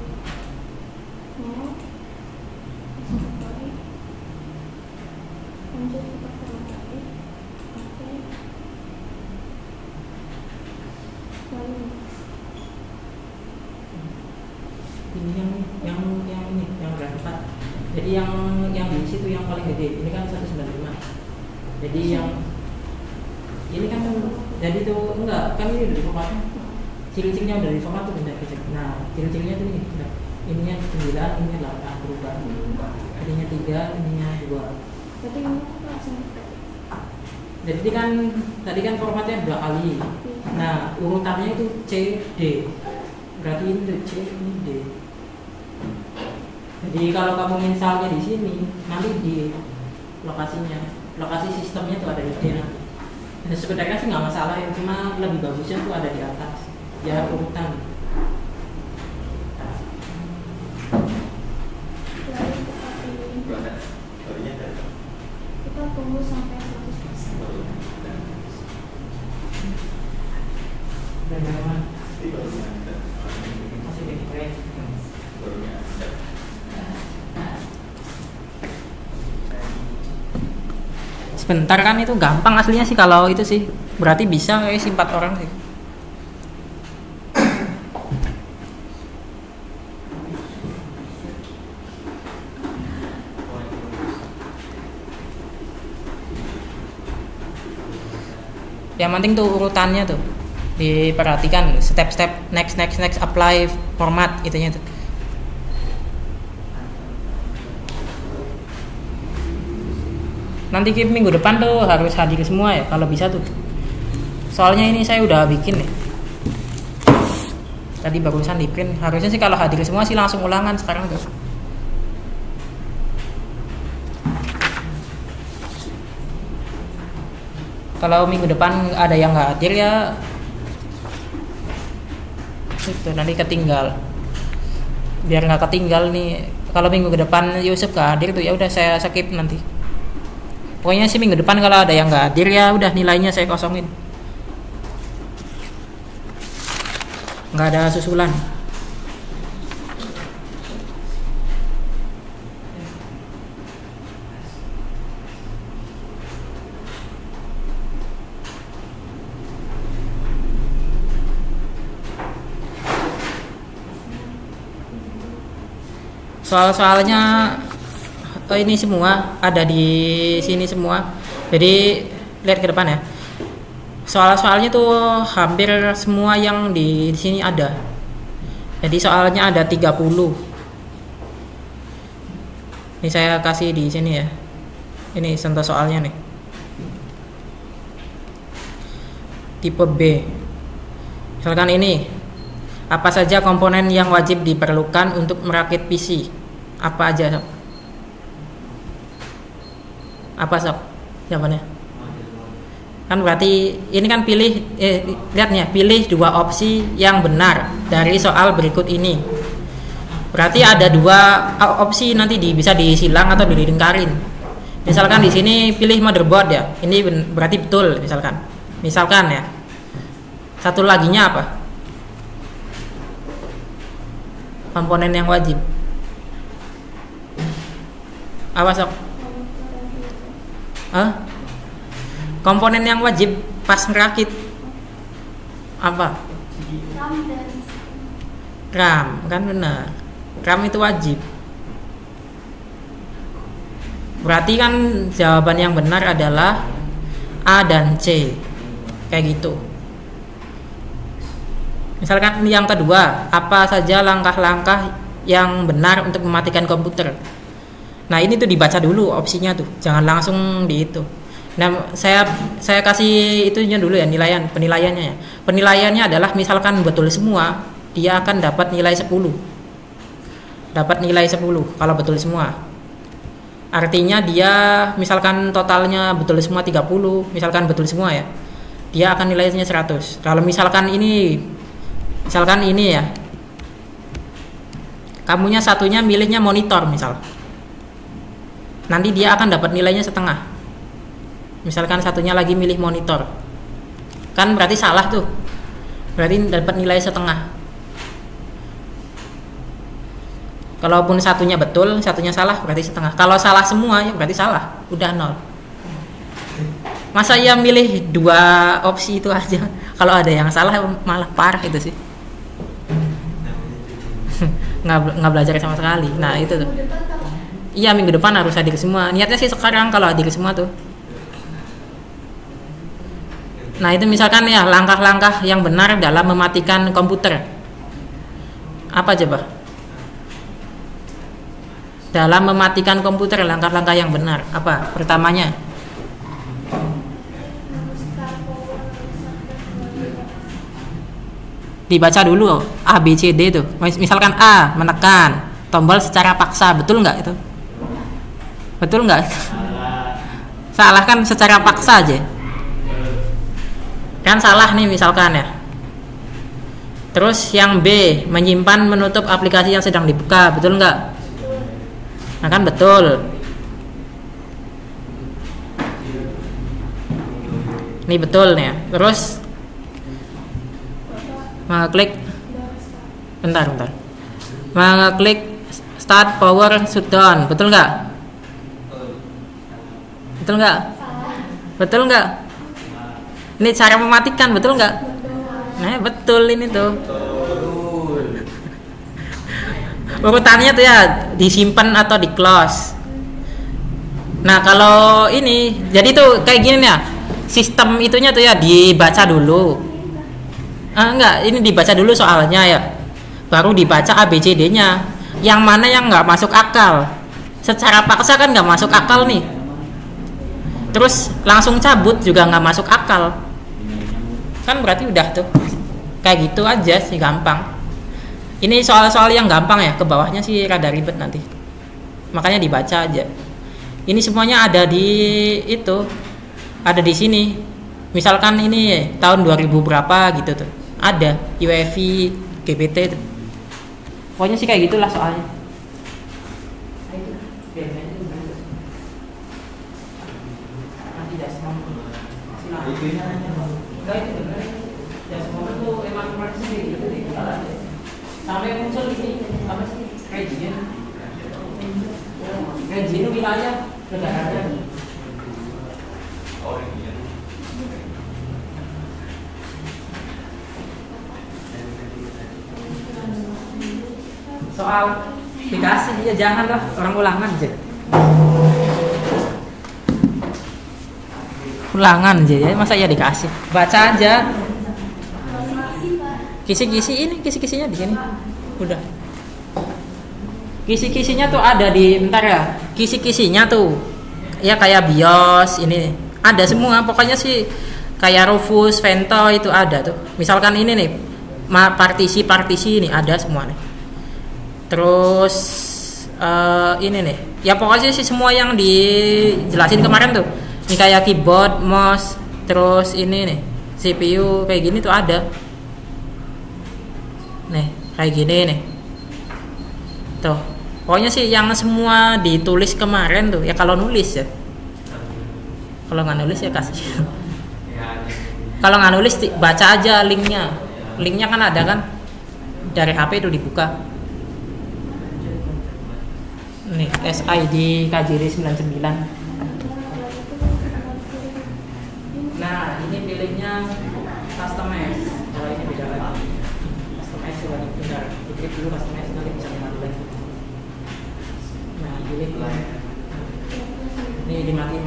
new. Langsung apply. Lanjut kita format lagi. Oke. Lalu next. Ini yang ini yang drive 4. Jadi yang di situ yang paling gede. Ini kan 195. Jadi yang ini kan jadi tuh enggak kan ini udah di formatnya. Ciri-cirinya udah di format tuh pindah ke sini. Nah ciri-cirinya tuh ini. Nah, ininya 9, ininya 8 berubah. Ininya 3, ininya 2. Berarti ini langsung Jadi kan tadi kan formatnya 2 kali. Nah urutannya itu C D. Berarti ini tuh C ini D. Jadi kalau kamu installnya di sini, nanti di lokasi sistemnya tuh ada di D nanti. Dan sebenarnya sih nggak masalah ya, cuma lebih bagusnya tuh ada di atas. Ya urutan. lalu kita pilih. Kita tunggu sampai 100%. Dan memang masih di keren. Sebentar kan itu gampang aslinya sih kalau itu sih. Berarti bisa kayak sih 4 orang sih. Yang penting tuh urutannya tuh diperhatikan, step-step next apply format itunya tuh. Nanti minggu depan tuh harus hadir semua ya kalau bisa tuh. Soalnya ini saya udah bikin nih. Tadi barusan di print. Harusnya sih kalau hadir semua sih langsung ulangan sekarang tuh. Kalau minggu depan ada yang nggak hadir ya itu nanti ketinggal. Biar nggak ketinggal nih. Kalau minggu depan Yusuf nggak hadir tuh ya udah saya skip nanti. Pokoknya sih minggu depan kalau ada yang nggak hadir ya udah nilainya saya kosongin. Nggak ada susulan. Soal-soalnya ini semua ada di sini semua. Jadi lihat ke depan ya. Soal-soalnya tuh hampir semua yang di sini ada. Jadi soalnya ada 30. Ini saya kasih di sini ya. Ini contoh soalnya nih. Tipe B. Misalkan ini. Apa saja komponen yang wajib diperlukan untuk merakit PC? Apa aja, Sob? Apa, Sob? Jawabannya? Kan berarti ini kan lihat nih, pilih 2 opsi yang benar dari soal berikut ini. Berarti ada 2 opsi, nanti bisa disilang atau dilingkarin. Misalkan di sini pilih motherboard ya. Ini berarti betul misalkan. Misalkan ya. Satu laginya apa? Komponen yang wajib. Apa, Sob? Komponen yang wajib pas ngerakit apa? RAM, kan benar. RAM itu wajib. Berarti kan jawaban yang benar adalah A dan C. Kayak gitu. Misalkan yang kedua, apa saja langkah-langkah yang benar untuk mematikan komputer? Nah, ini tuh dibaca dulu opsinya tuh. Jangan langsung di itu. Nah, saya kasih itunya dulu ya, penilaiannya ya. Penilaiannya adalah misalkan betul semua, dia akan dapat nilai 10. Dapat nilai 10 kalau betul semua. Artinya dia misalkan totalnya betul semua 30, misalkan betul semua ya. Dia akan nilainya 100. Kalau misalkan ini ya. Kamunya satunya milihnya monitor misal. Nanti dia akan dapat nilainya setengah. Misalkan satunya lagi milih monitor, kan berarti salah tuh, berarti dapat nilai setengah. Kalaupun satunya betul, satunya salah, berarti setengah. Kalau salah semua ya berarti salah, udah 0. Masa ia milih 2 opsi itu aja? Kalau ada yang salah malah parah itu sih. nggak belajar sama sekali. Nah itu tuh. Iya, minggu depan harus hadir semua. Niatnya sih sekarang kalau hadir semua tuh. Nah itu misalkan ya langkah-langkah yang benar dalam mematikan komputer. Apa coba? Dalam mematikan komputer langkah-langkah yang benar. Apa? Pertamanya. Dibaca dulu A, B, C, D tuh. Misalkan A, menekan tombol secara paksa. Betul nggak itu? Betul nggak? Salah kan secara paksa aja. Kan salah nih misalkan ya. Terus yang B, menyimpan menutup aplikasi yang sedang dibuka. Betul nggak? Nah kan betul. Ini betul nih ya. Terus mengeklik bentar. Mengeklik start power shutdown. Betul nggak? Betul nggak? Betul nggak? Ini cara mematikan, betul nggak? Nah betul ini tuh. Urutannya tuh ya disimpan atau di close. Nah kalau ini, jadi tuh kayak gini ya. Sistem itunya tuh ya dibaca dulu. Enggak, ini dibaca dulu soalnya ya. Baru dibaca ABCD-nya. Yang mana yang nggak masuk akal? Secara paksa kan nggak masuk akal nih. Terus langsung cabut juga nggak masuk akal. Kan berarti udah tuh. Kayak gitu aja sih, gampang. Ini soal-soal yang gampang ya, ke bawahnya sih rada ribet nanti. Makanya dibaca aja. Ini semuanya ada di itu. Ada di sini. Misalkan ini tahun 2000 berapa gitu tuh. Ada UEFI, GPT tuh. Pokoknya sih kayak gitulah soalnya. Sampai muncul di sini apa sih region? Region wilayah negara. Oh, region. Soal Dikasih dia, janganlah orang ulangan aja. Ulangan aja ya, masa ya dikasih. Baca aja. Kisi-kisi ini, kisi-kisinya di sini. Udah. Kisi-kisinya tuh ada di, bentar ya. Kisi-kisinya tuh ya kayak BIOS ini ada semua. Pokoknya sih kayak Rufus, Vento itu ada tuh. Misalkan ini nih, partisi ini ada semua nih. Terus ini nih, ya pokoknya sih semua yang dijelasin kemarin tuh. Ini kayak keyboard, mouse, terus ini nih CPU kayak gini tuh ada. Nih kayak gini nih. Tuh, pokoknya sih yang semua ditulis kemarin tuh. Ya kalau nulis ya. Kalau nggak nulis ya kasih. Kalau nggak nulis baca aja linknya. Linknya kan ada kan dari HP itu dibuka. Nih SID Kajiri 99. Nah ini pilihnya customize. Kalau ini beda lagi. Customize coba dipindah. Diklik dulu customize nanti bisa dimati lagi. Nah pilih. Ini dimatiin.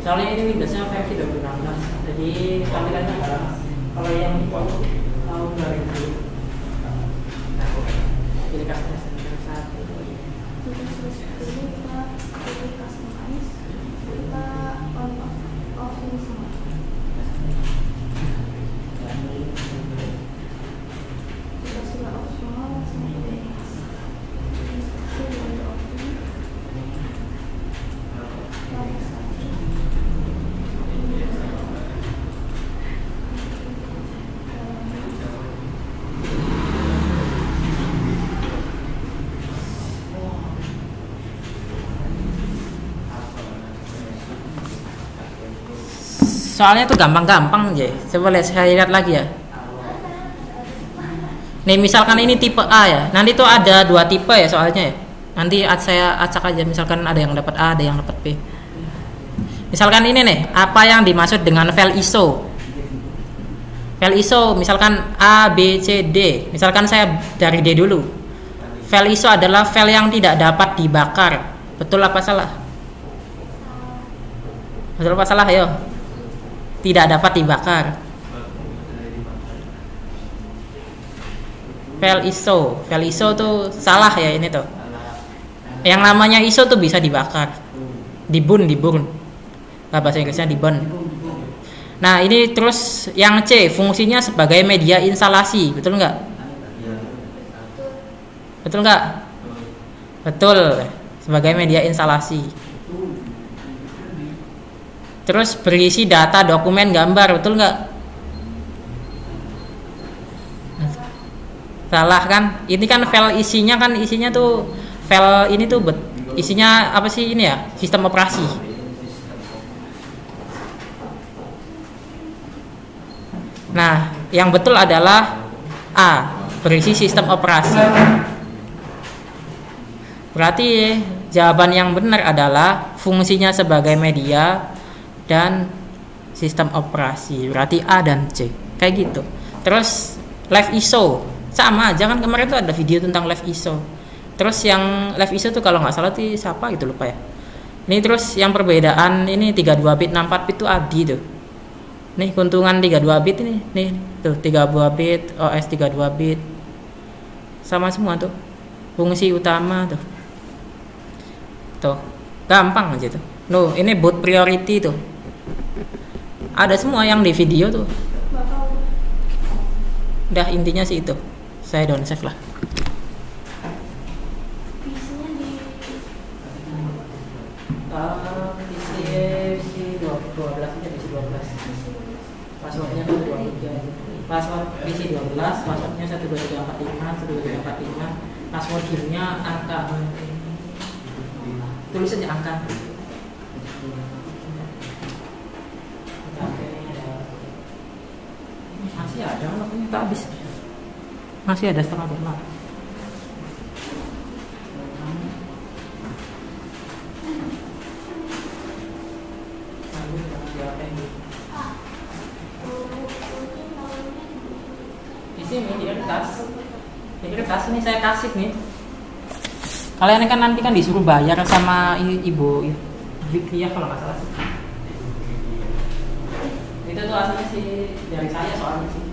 Soalnya ini Windowsnya versi 2016. Jadi tampilannya kalau yang tahun 2000. Pilih customize. Soalnya itu gampang-gampang aja. Coba lihat, saya lihat lagi ya. Nih misalkan ini tipe A ya. Nanti tuh ada 2 tipe ya soalnya ya. Nanti saya acak aja, misalkan ada yang dapat A, ada yang dapat B. Misalkan ini nih, apa yang dimaksud dengan file ISO? File ISO misalkan A, B, C, D. Misalkan saya dari D dulu. File ISO adalah file yang tidak dapat dibakar. Betul apa salah? Betul apa salah? Ayo. Tidak dapat dibakar. File ISO tuh salah ya ini tuh. Yang namanya ISO tuh bisa dibakar. Dibun. Bahasa Inggrisnya dibun. Nah ini terus yang C, fungsinya sebagai media instalasi, betul nggak? Betul nggak? Betul, sebagai media instalasi. Terus berisi data, dokumen, gambar, betul nggak? Salah kan? Ini kan file isinya tuh file ini tuh isinya apa sih ini ya? Sistem operasi. Nah, yang betul adalah A, berisi sistem operasi. Berarti jawaban yang benar adalah fungsinya sebagai media dan sistem operasi. Berarti A dan C. Kayak gitu. Terus live ISO sama aja kan, kemarin tuh ada video tentang live ISO. Terus yang live ISO tuh kalau nggak salah tuh siapa gitu, lupa ya. Ini terus yang perbedaan ini 32 bit 64 bit tuh ADI tuh. Nih keuntungan 32 bit ini. Nih tuh 32 bit, OS 32 bit. Sama semua tuh. Fungsi utama tuh. Tuh, gampang aja tuh. Loh, ini boot priority tuh. Ada semua yang di video tuh. Udah intinya sih itu. Saya down save lah. PC 12 aja, PC 12. Passwordnya 123. Password PC 12, passwordnya 12345, 12345. Password gamenya angka. Tulis aja angka. Masih ada waktunya, tak habis. Masih ada setengah jam lah. Di sini di atas Ini kertas ini saya kasih nih. Kalian kan nanti kan disuruh bayar sama ibu Fikriah kalau nggak salah sih. Itu tuh aslinya sih dari saya soalnya sih.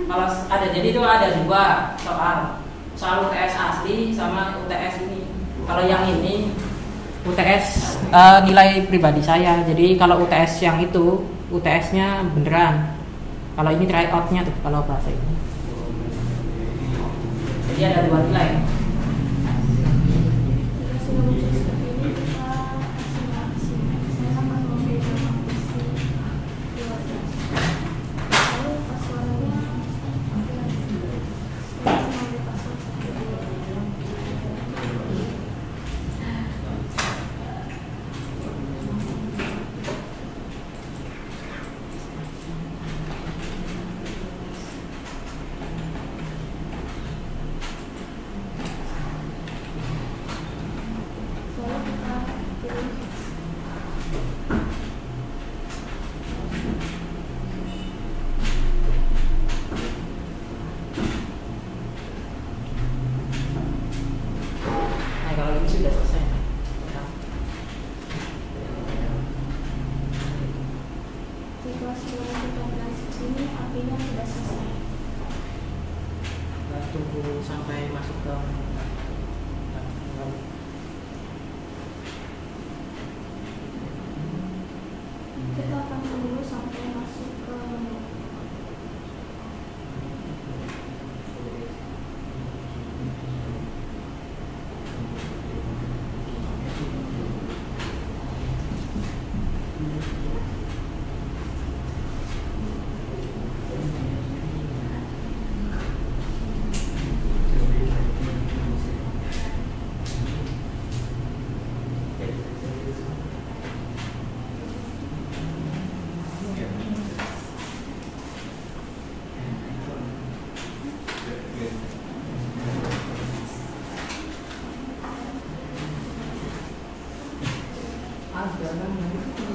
Kalau ada jadi itu ada 2 soal UTS asli sama UTS ini. Kalau yang ini UTS nilai pribadi saya. Jadi kalau UTS yang itu UTS-nya beneran. Kalau ini try out-nya tuh kalau bahasa ini. Jadi ada 2 nilai. Jika sudah muncul seperti ini, kita aksi. Saya akan memberikan aksi 12. Lalu passwordnya saya mengambil password seperti ini. Lalu kita pilih Nah kalau ini sudah selesai. jika sudah kita bilang seperti ini, artinya sudah selesai. Kita tunggu sampai masuk ke Kita akan tunggu sampai masuk ke menu.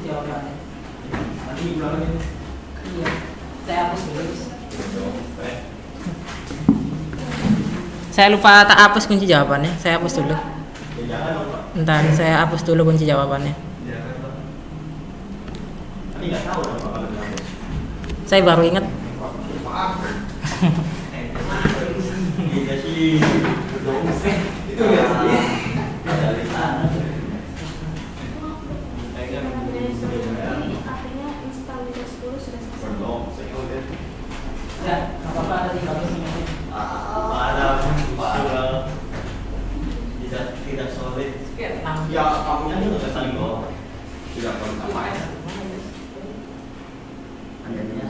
jawabannya. Nanti ulang lagi. Iya. Saya hapus dulu. Saya lupa tak hapus kunci jawabannya. Saya hapus dulu. Jangan dong, Pak. Entar saya hapus dulu kunci jawabannya. Jangan, Pak. Tapi nggak tahu dong, Pak, kalau dihapus. Saya baru ingat. Iya sih. Itu nggak sih? Dari sana. Karena dari sebelum ini artinya install Windows 10 sudah selesai. Belum, saya udah. Ya, apa-apa ada di bagus ini. Ada sudah tidak solid. Ya, kamunya itu nggak saling bawa. Tidak perlu sama ya. Adanya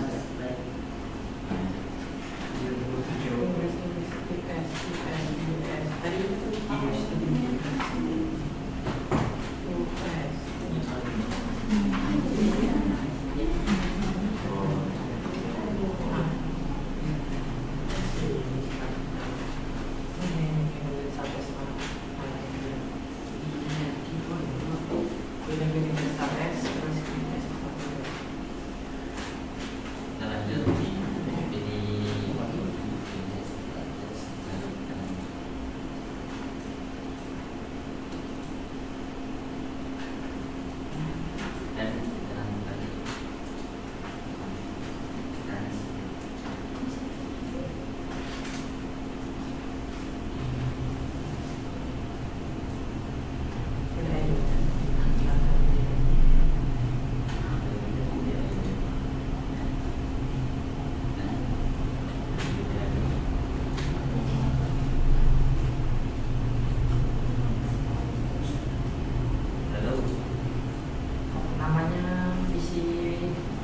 Namanya PC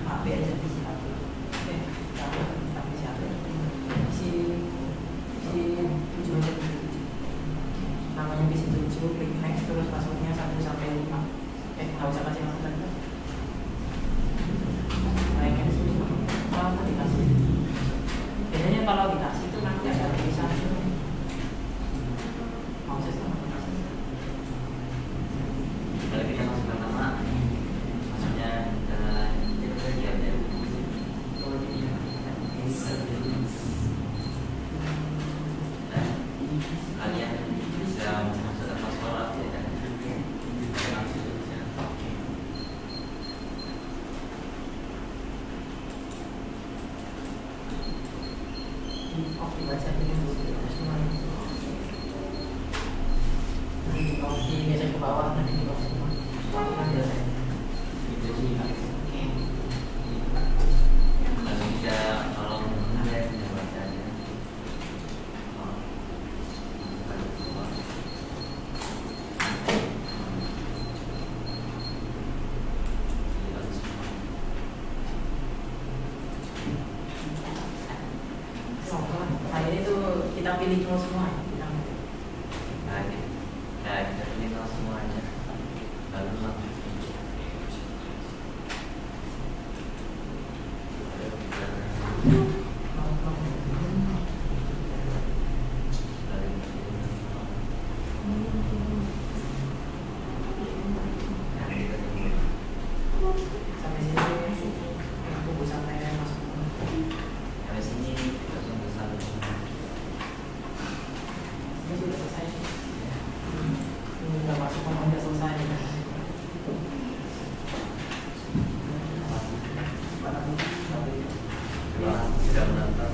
HP aja, PC HP. Oke, kita PC HP. PC 7 aja. Namanya PC 7, klik next terus passwordnya 1 sampai 5. Nggak usah kasih nama lagi. Naiknya di sini. Kalau dikasih, biasanya kalau dikasih itu nanti ada tulisan. Mau saya sama dikasih. kalau kita masuk pertama, maksudnya off dibaca dulu semuanya. Nanti off biasa ke bawah, nanti di off semua. Kan biasanya. Itu sih. Oke. Kalau bisa tolong ada yang bisa bacanya. Nah ini tuh kita pilih cuma semua ya. Nah, kita pilih semuanya. Lalu langsung. Sampai sini aku sampai masuk. Habis ini langsung ke sana. Ini sudah selesai. Ini udah masuk, udah selesai. Sudah menonton.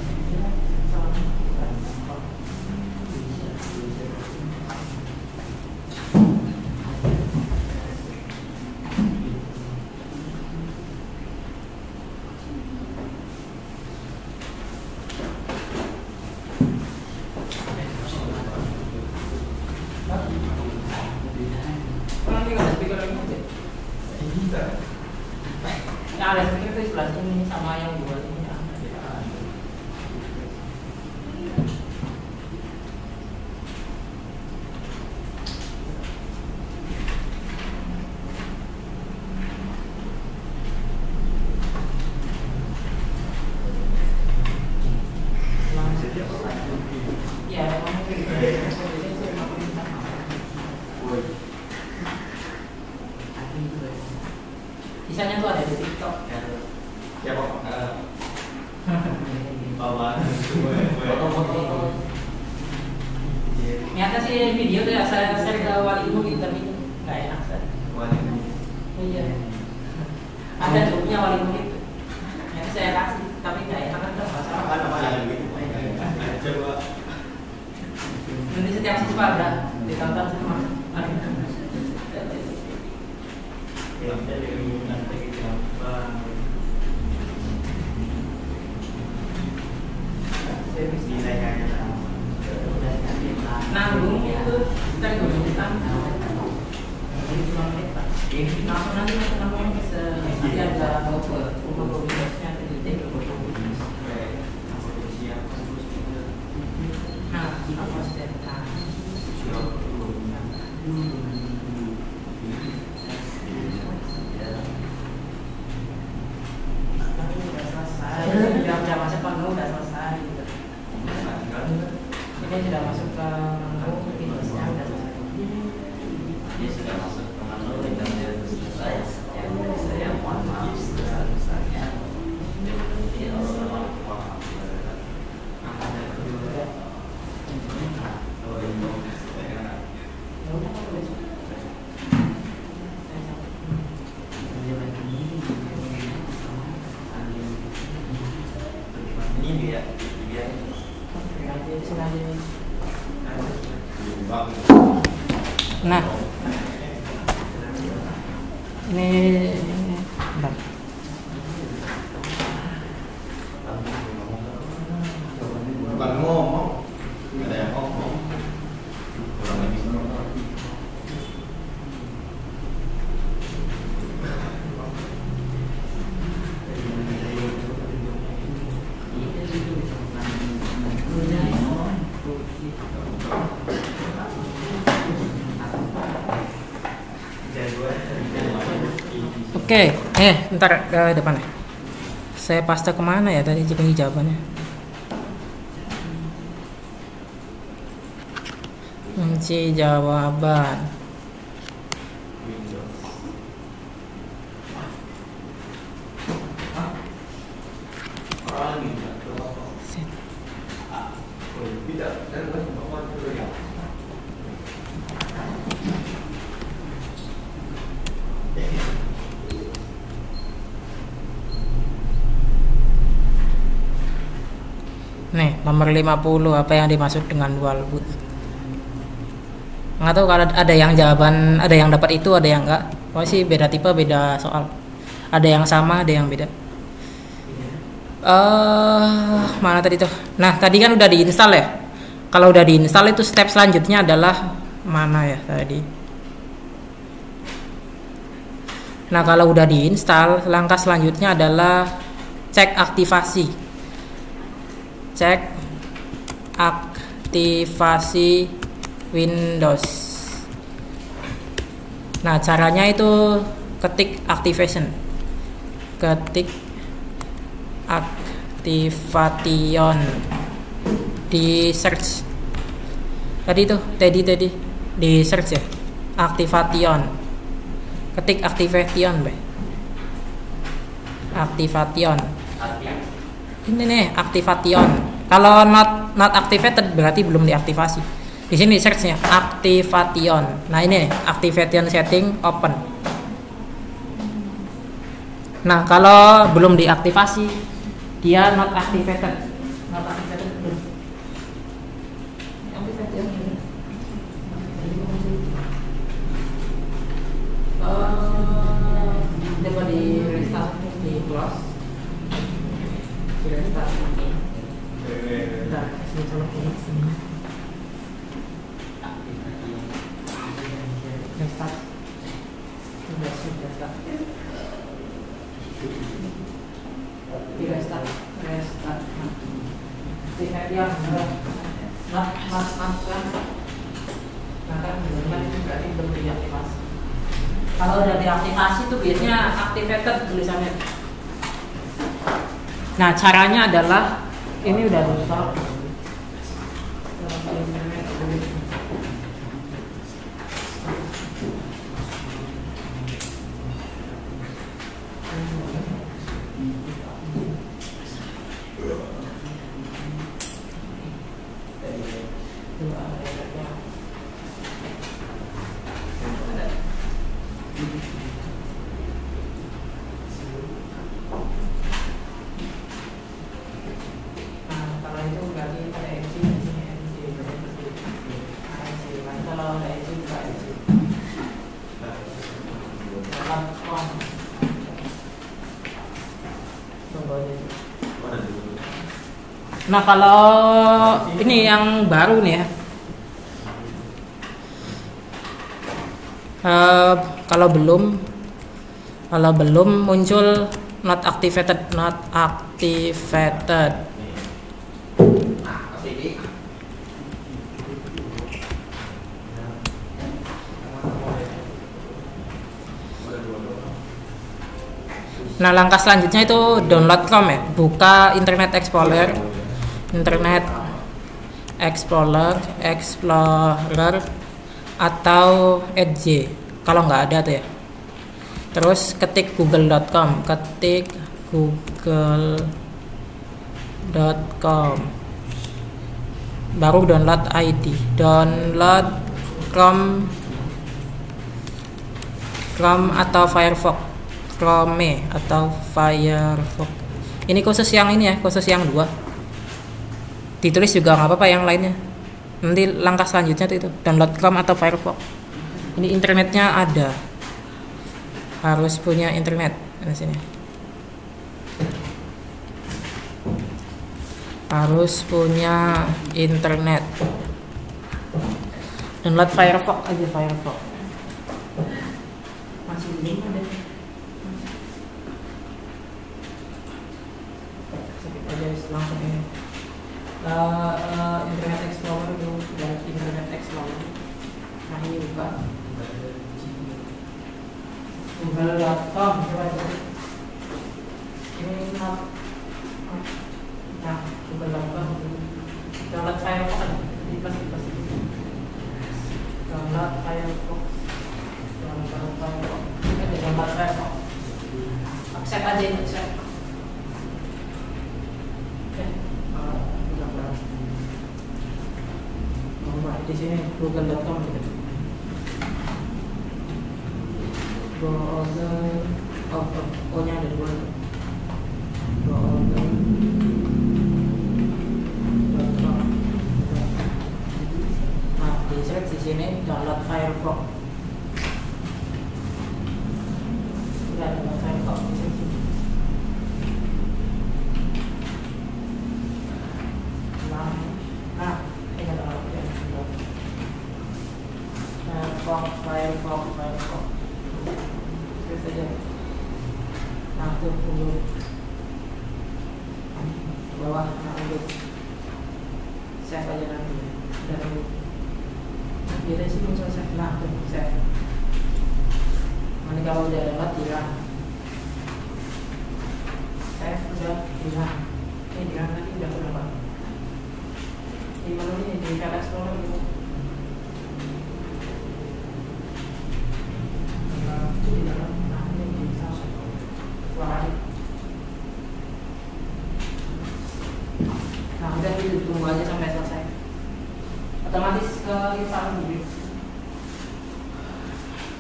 Nanti kalau speaker lagi aja. Yang ada speaker itu sebelah sini sama yang dua ini. Ya, memang sisanya tuh ada di TikTok. Ya kok. Bawa. Foto-foto. Niatnya sih video tuh ya saya share ke walimu gitu, tapi nggak enak kan? Iya. Ada grupnya walimu itu. Nanti saya kasih, tapi nggak enak kan masalah. Coba. Nanti setiap siswa ada ditonton semua. Nanggung itu kita gunakan langsung nanti nanggung nanti ada rumah bosnya di nah apa sebentar udah masuk ke udah selesai gitu. Ini sudah masuk ke bosnya udah selesai. Dia sudah masuk ke menu dan dia selesai. Saya mohon maaf sebesar-besarnya. Ini dia. Nah, ini bentar. Bukan ngomong, ada yang ngomong. Kurang lebih. Oke, ntar ke depan ya. Saya paste kemana ya tadi jawabannya? Kunci jawaban. Set. Nih, nomor 50, apa yang dimaksud dengan dual boot? Nggak tahu kalau ada yang jawaban, ada yang dapat itu, ada yang enggak. Oh sih beda tipe, beda soal. Ada yang sama, ada yang beda. Mana tadi tuh? Nah, tadi kan udah diinstal ya. Kalau udah diinstal itu step selanjutnya adalah mana ya tadi? Nah, kalau udah diinstal, langkah selanjutnya adalah cek aktivasi. Cek aktivasi Windows. Nah, caranya itu ketik activation. Ketik activation di search. Tadi di search ya. Activation. Ketik activation, Activation. Ini nih activation. Kalau not activated berarti belum diaktifasi. Di sini searchnya activation. Nah ini nih, activation setting open. Nah kalau belum diaktifasi dia not activated. Not activated belum. Coba di restart, di close, di restart ini. Bentar, sini colok ini sini. Restart. Sudah. Di restart. Lihat yang not kan. Nah kan itu berarti belum diaktifasi. Kalau udah diaktifasi itu biasanya activated tulisannya. Nah caranya adalah ini udah diinstal. Nah kalau ini yang baru nih ya, kalau belum muncul not activated. Nah langkah selanjutnya itu download Chrome ya, buka Internet Explorer atau Edge kalau nggak ada tuh ya. Terus ketik google.com, baru download ID, download Chrome atau Firefox, Chrome atau Firefox. Ini khusus yang ini ya, khusus yang 2. Ditulis juga nggak apa-apa yang lainnya. Nanti langkah selanjutnya itu download Chrome atau Firefox. Ini internetnya ada, harus punya internet di sini. Harus punya internet. Download Firefox aja, Firefox. Masih belum ada. Sakit aja langsung ini. Internet Explorer dulu, dan Internet Explorer. Nah ini buka google.com, coba ini nah google.com, download Firefox, download Firefox, download Firefox, accept aja ini, accept. Di sini google.com gitu. Browser, O nya ada 2. Browser. bawah. Nah, untuk save aja nanti ya. Udah tunggu. Biasanya sih muncul save. Nah, tuh save. Nanti kalau udah dapat hilang. Save udah hilang. Ini hilang tadi udah berapa? Di mana nih? Di File Explorer gitu. Itu di dalam. Nah, ini di saus. Suara. Nah, udah tunggu aja sampai selesai. Otomatis ke install dulu.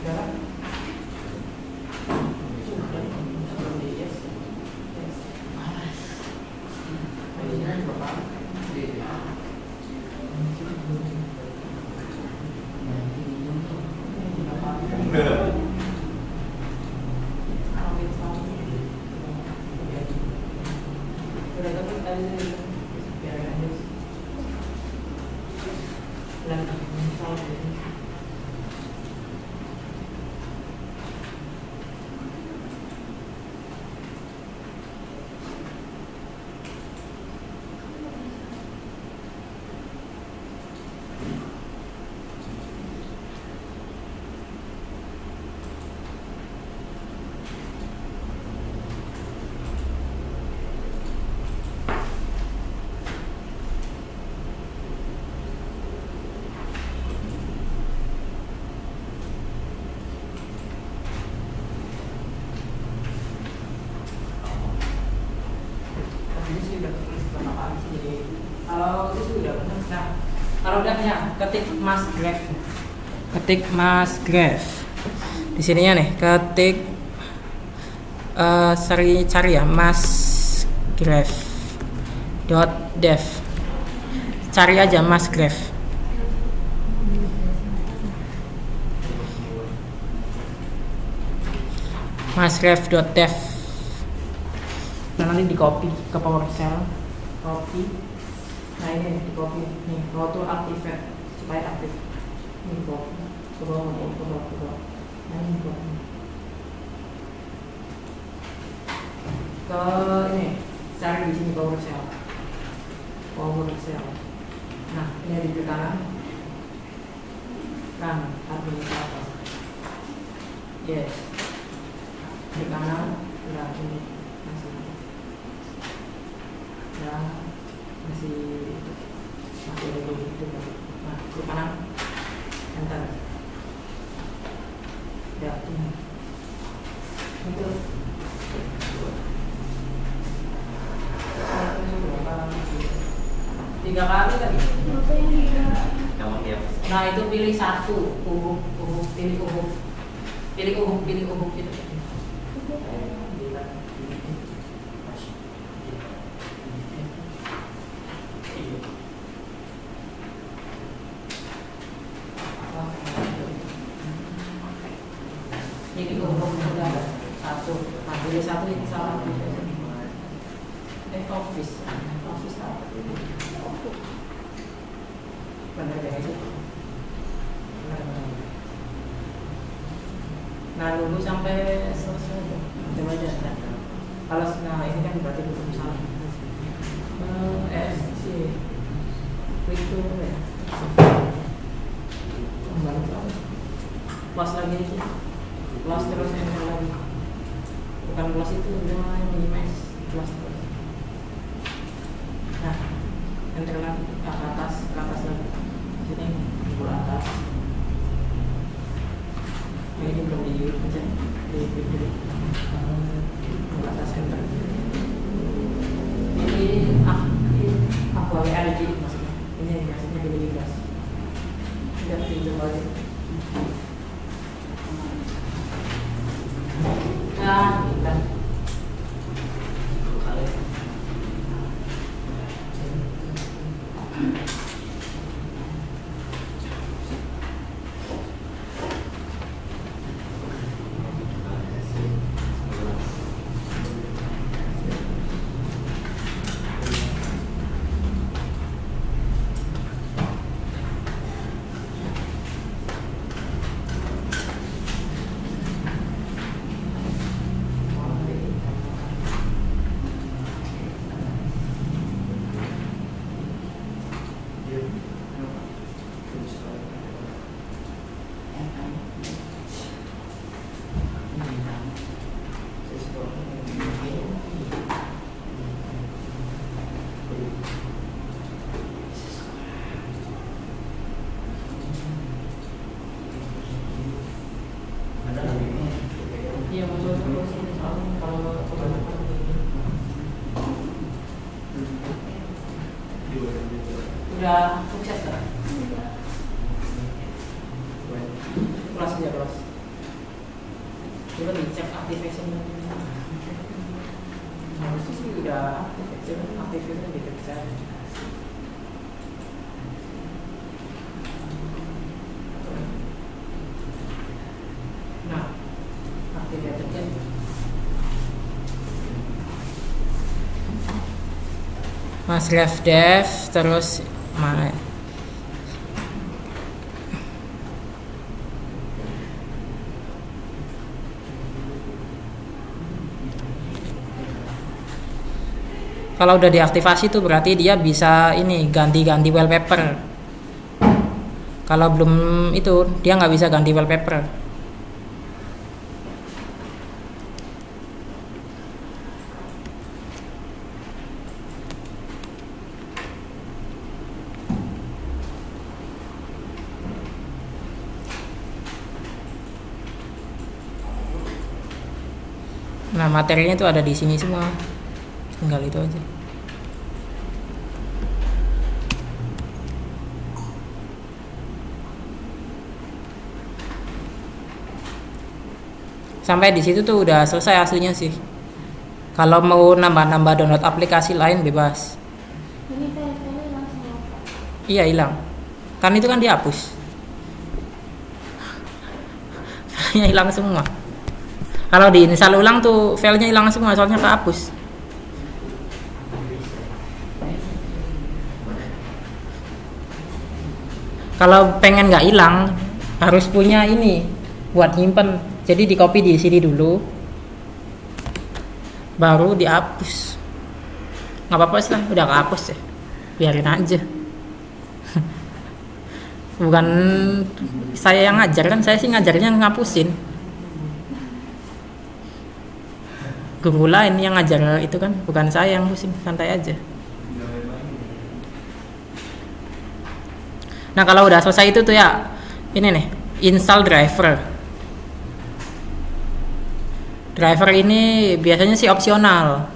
Udah kan? Kalau itu sudah benar. Nah, kalau udahnya ketik Musgrave. Ketik Musgrave. Di sininya nih, ketik cari ya musgrave.dev. Cari aja Musgrave. Musgrave.dev. Nah, nanti di copy ke PowerShell. Copy. Nah, ini di copy nih, how to activate supaya aktif. Ini copy. Coba. Nah, ini copy. Ke ini, cari di sini PowerShell. Nah, ini ada di kanan. Kan, administrator. Yes. Di kanan, nah ini masih. Nah, masih ada gitu. Nah, ke kanan, enter. Ya, ini. Itu. Tiga kali tadi. Nah, itu pilih satu, pilih ubuk gitu. Jadi ubuk udah satu. Nah, pilih satu ini salah. Office apa? Benar kayak gitu. Nah, nunggu sampai selesai. Coba aja. Kalau nah ini kan berarti belum salah. Klik tuh ya. Kembali close lagi aja. Close terus enter lagi. Bukan close itu udah minimize. Close terus. Nah, enter lagi ke atas lagi. Sini ke atas. Ini belum di aja di video ke atas enter. Ini aku LG maksudnya. Ini maksudnya di gas. Tidak dicoba aja. Nah, kita Udah sukses kan? Udah. Kelas aja kelas. Coba dicek activation harusnya sih udah activation dicek. Nah, activation Mas Ref Dev terus kalau udah diaktifasi tuh berarti dia bisa ini ganti-ganti wallpaper. Kalau belum itu dia nggak bisa ganti wallpaper. Nah, materinya tuh ada di sini semua. Tinggal itu aja. Sampai di situ tuh udah selesai aslinya sih. Kalau mau nambah-nambah download aplikasi lain bebas. Ini file-file hilang semua, Pak. Iya, hilang. Kan itu kan dihapus. Filenya hilang semua. Kalau diinstal ulang tuh filenya hilang semua, soalnya kehapus. Kalau pengen nggak hilang harus punya ini buat nyimpen. Jadi di copy di sini dulu, baru dihapus. Nggak apa-apa sih lah, udah kehapus ya, biarin aja. Bukan saya yang ngajar kan, saya sih ngajarnya ngapusin. Guru lain yang ngajar itu kan, bukan saya yang pusing, santai aja. Nah kalau udah selesai itu tuh ya, ini nih, install driver. Driver ini biasanya sih opsional.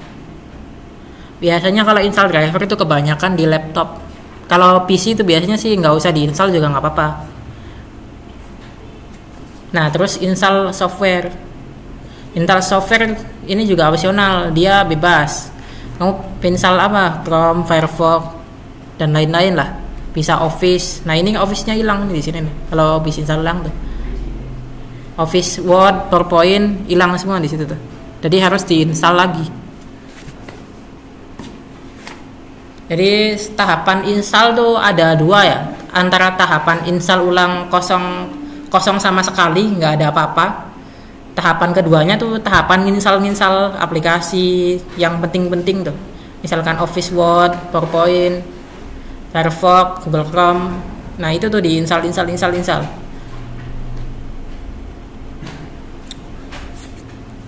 Biasanya kalau install driver itu kebanyakan di laptop. Kalau PC itu biasanya sih nggak usah diinstal juga nggak apa-apa. Nah terus install software. Install software ini juga opsional, dia bebas. Kamu install apa? Chrome, Firefox, dan lain-lain lah. Bisa Office. Nah ini Office-nya hilang nih di sini nih. Kalau bisa install ulang tuh. Office, Word, PowerPoint hilang semua di situ tuh. Jadi harus diinstal lagi. Jadi tahapan install tuh ada dua ya. Antara tahapan install ulang kosong sama sekali, nggak ada apa-apa. Tahapan keduanya tuh tahapan nginstal aplikasi yang penting-penting tuh. Misalkan Office, Word, PowerPoint, Firefox, Google Chrome. Nah, itu tuh diinstal.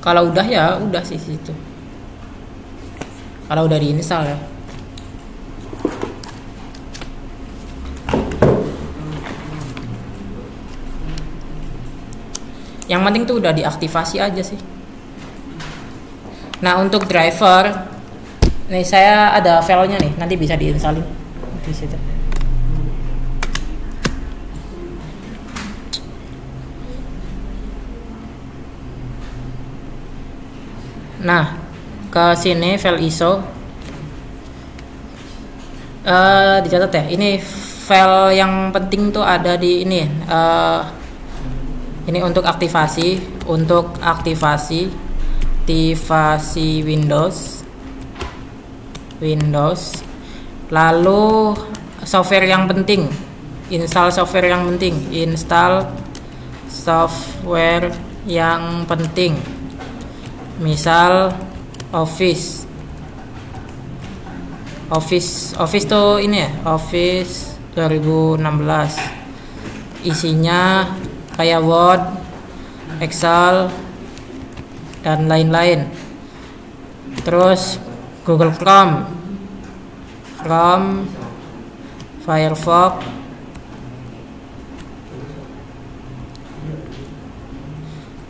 Kalau udah ya udah sih situ. Kalau udah diinstal ya. Yang penting tuh udah diaktifasi aja sih. Nah untuk driver, nih saya ada filenya nih, nanti bisa diinstalin di situ. Nah ke sini file ISO, dicatat ya. Ini file yang penting tuh ada di ini. Ini untuk aktivasi Windows. Lalu software yang penting, install software yang penting. Misal Office tuh ini ya, Office 2016. Isinya kayak Word, Excel, dan lain-lain. Terus Google Chrome, Firefox,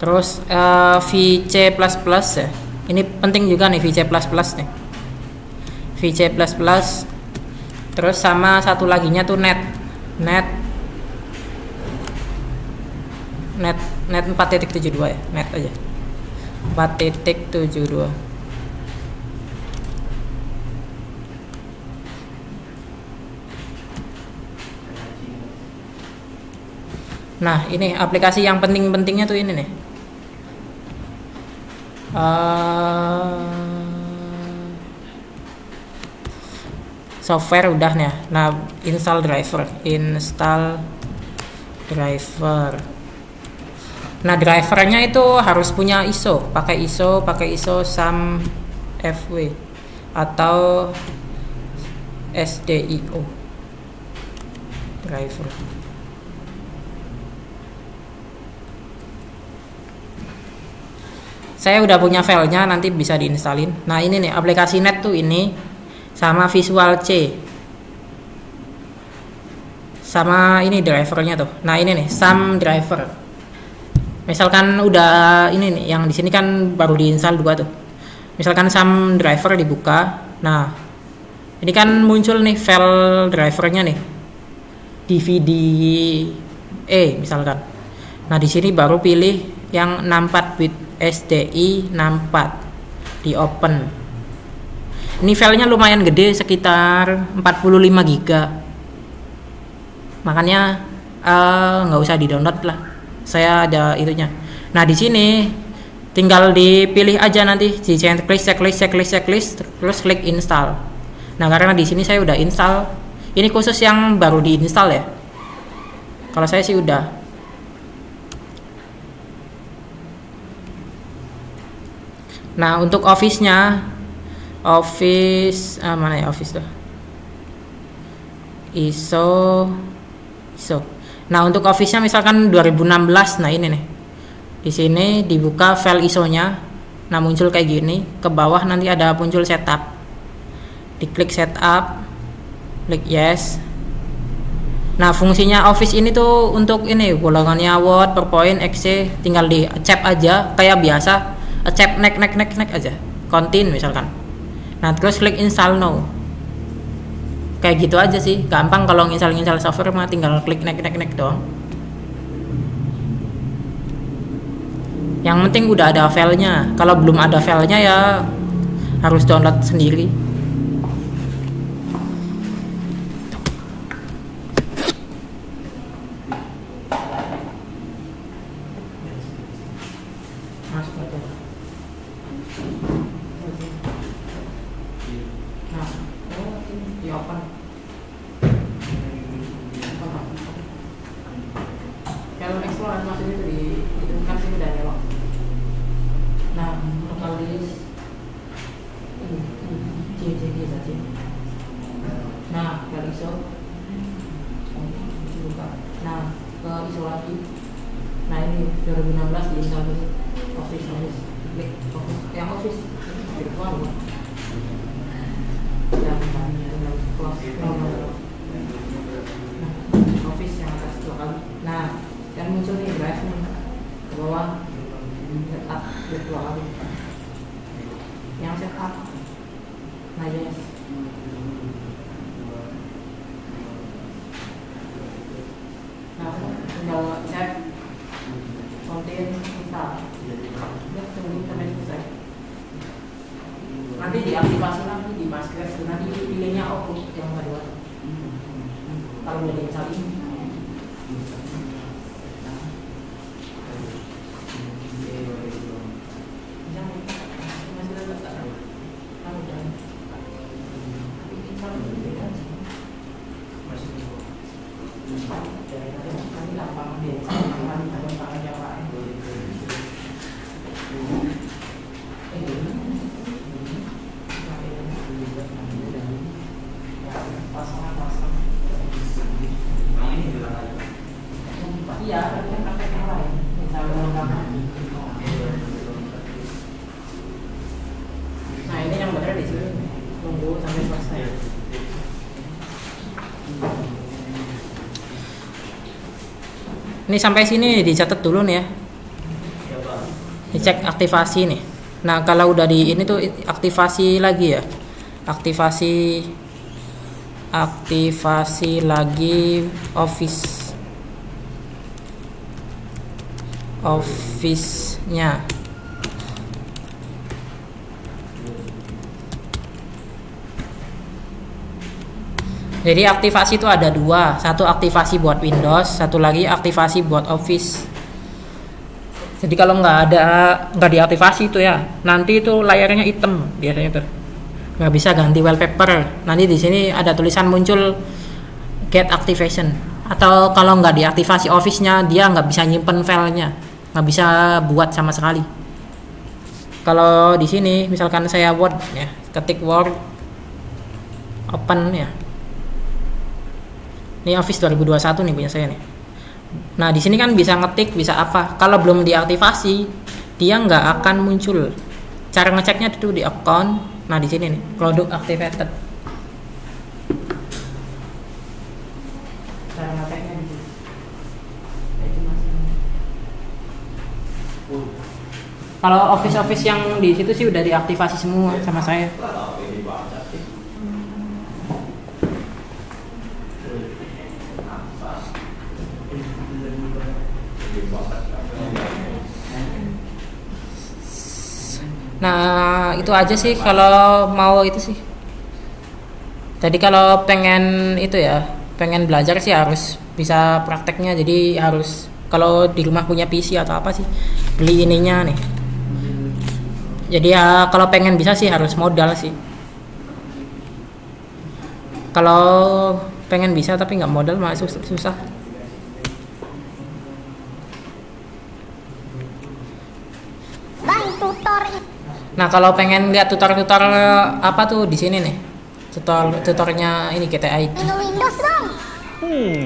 terus VC++ ya. Ini penting juga nih VC++ nih. VC++, Terus sama satu laginya tuh net 4.72 ya, net aja 4.72. Nah ini aplikasi yang penting-pentingnya tuh ini nih. Software udah nih. Nah install driver. Nah drivernya itu harus punya ISO, pakai ISO SAM FW atau SDIO driver. Saya udah punya filenya, nanti bisa diinstalin. Nah ini nih aplikasi net tuh ini sama Visual C, sama ini drivernya tuh. Nah ini nih SAM driver. Misalkan udah ini nih, yang di sini kan baru diinstal 2 tuh. Misalkan SAM driver dibuka, nah ini kan muncul nih file drivernya nih, DVD misalkan. Nah di sini baru pilih yang 64 bit SDI 64 di open. Ini filenya lumayan gede, sekitar 45 GB. Makanya nggak usah di-download lah. Saya ada itunya. Nah, di sini tinggal dipilih aja nanti di checklist terus klik install. Nah, karena di sini saya udah install. Ini khusus yang baru diinstal ya. Kalau saya sih udah. Nah untuk Office-nya, mana ya Office tuh? ISO. Nah untuk Office-nya misalkan 2016, nah ini nih. Di sini dibuka file ISO-nya. Nah muncul kayak gini. Ke bawah nanti ada muncul setup. Diklik setup, klik yes. Nah fungsinya Office ini tuh untuk ini golongannya Word, PowerPoint, Excel, tinggal di cap aja kayak biasa. Accept next aja, continue misalkan. Nah terus klik install now. Kayak gitu aja sih, gampang kalau install software mah tinggal klik next doang. Yang penting udah ada filenya. Kalau belum ada filenya ya harus download sendiri. Kalau explore maksudnya itu kan sih udah lewat. Nah lokal list C. Nah ke ISO buka. Nah ke ISO lagi. Nah ini 2016 diinstal dulu. Office klik yang Office virtual yang close Office yang atas 2 kali. Nah kan muncul nih drive nih ke bawah, setup virtual kali yang setup. Nah yes. Nah tinggal cek konten install. Tunggu sampai selesai. Nanti diaktifasi lagi di masker, nanti pilihnya output yang kedua. Kalau udah diinstal ini. Iya, kan pakai yang lain. Misalnya nah ini yang benar di sini. Tunggu sampai selesai. Ini sampai sini dicatat dulu nih ya. Dicek aktivasi nih. Nah kalau udah di ini tuh aktivasi lagi ya. Aktivasi aktivasi lagi Office-nya. Jadi aktivasi itu ada dua, satu aktivasi buat Windows, satu lagi aktivasi buat Office. Jadi kalau nggak diaktifasi itu ya, nanti itu layarnya hitam biasanya tuh, nggak bisa ganti wallpaper. Nanti di sini ada tulisan muncul get activation. Atau kalau nggak diaktifasi Office-nya, dia nggak bisa nyimpen filenya, nggak bisa buat sama sekali. Kalau di sini misalkan saya Word ya, ketik Word, open ya. Ini Office 2021 nih punya saya nih. Nah di sini kan bisa ngetik, bisa apa. Kalau belum diaktifasi, dia nggak akan muncul. Cara ngeceknya itu di account. Nah di sini nih, product activated. Cara ngeceknya di sini. Kalau Office yang di situ sih udah diaktifasi semua sama saya. Nah itu aja sih kalau mau itu sih. Jadi kalau pengen itu ya, pengen belajar sih harus bisa prakteknya. Jadi harus kalau di rumah punya PC atau apa sih, beli ininya nih. Jadi ya kalau pengen bisa sih harus modal sih. Kalau pengen bisa tapi nggak modal malah susah. Nah kalau pengen lihat tutor apa tuh di sini nih, tutornya ini GTA IT.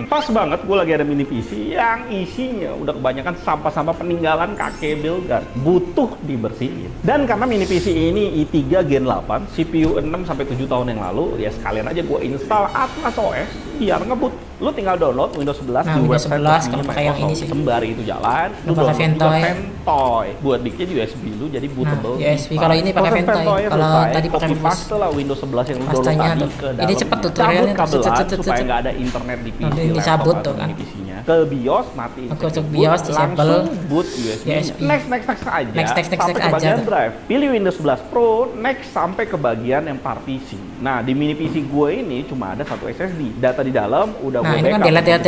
Pas banget gue lagi ada mini PC yang isinya udah kebanyakan sampah-sampah peninggalan kakek Bilgar, butuh dibersihin. Dan karena mini PC ini i3 Gen 8, CPU 6-7 tahun yang lalu, ya sekalian aja gue install Atlas OS biar ngebut. Lu tinggal download Windows 11 di website resmi Microsoft, sembari itu jalan, lu download juga Ventoy. Buat diknya USB lu jadi bootable. USB kalau ini pakai Ventoy, kalau tadi pakai paste lah Windows 11 yang lu download tadi ke dalam. Ini cepet tutorialnya, supaya nggak ada internet di PC, dicabut tuh kan. Ke BIOS mati. Ke BIOS disable, boot USB. Next aja. Sampai ke bagian drive. Pilih Windows 11 Pro, next sampai ke bagian yang partisi. Nah, di mini PC gue ini cuma ada satu SSD. Data di dalam udah gue ini kan delete.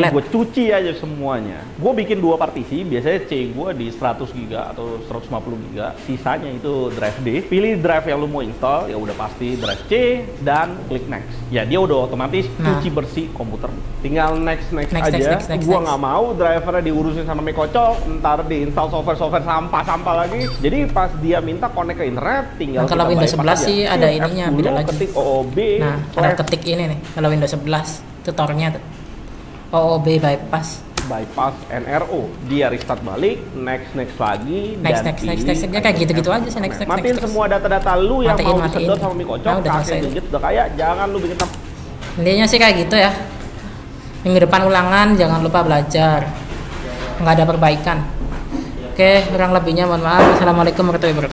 Gue cuci aja semuanya. Gue bikin dua partisi, biasanya C gue di 100 GB atau 150 GB. Sisanya itu drive D. Pilih drive yang lu mau install, ya udah pasti drive C dan klik next. Ya dia udah otomatis cuci bersih komputer. Tinggal next aja. Gue nggak mau drivernya diurusin sama Microsoft, ntar diinstal software sampah lagi. Jadi pas dia minta connect ke internet, tinggal kalau Windows 11 sih ada ininya, beda lagi. Ketik OOB. Nah, ada ketik ini nih kalau Windows 11 tutornya tuh. OOB bypass NRO, dia restart balik, next lagi, next kayak gitu aja sih. Matiin semua data-data lu yang mau disedot sama Microsoft. Kakek gadget udah kaya, jangan lu bikin intinya sih kayak gitu ya. Minggu depan ulangan, jangan lupa belajar, nggak ada perbaikan. Oke, kurang lebihnya mohon maaf. Assalamualaikum warahmatullahi wabarakatuh.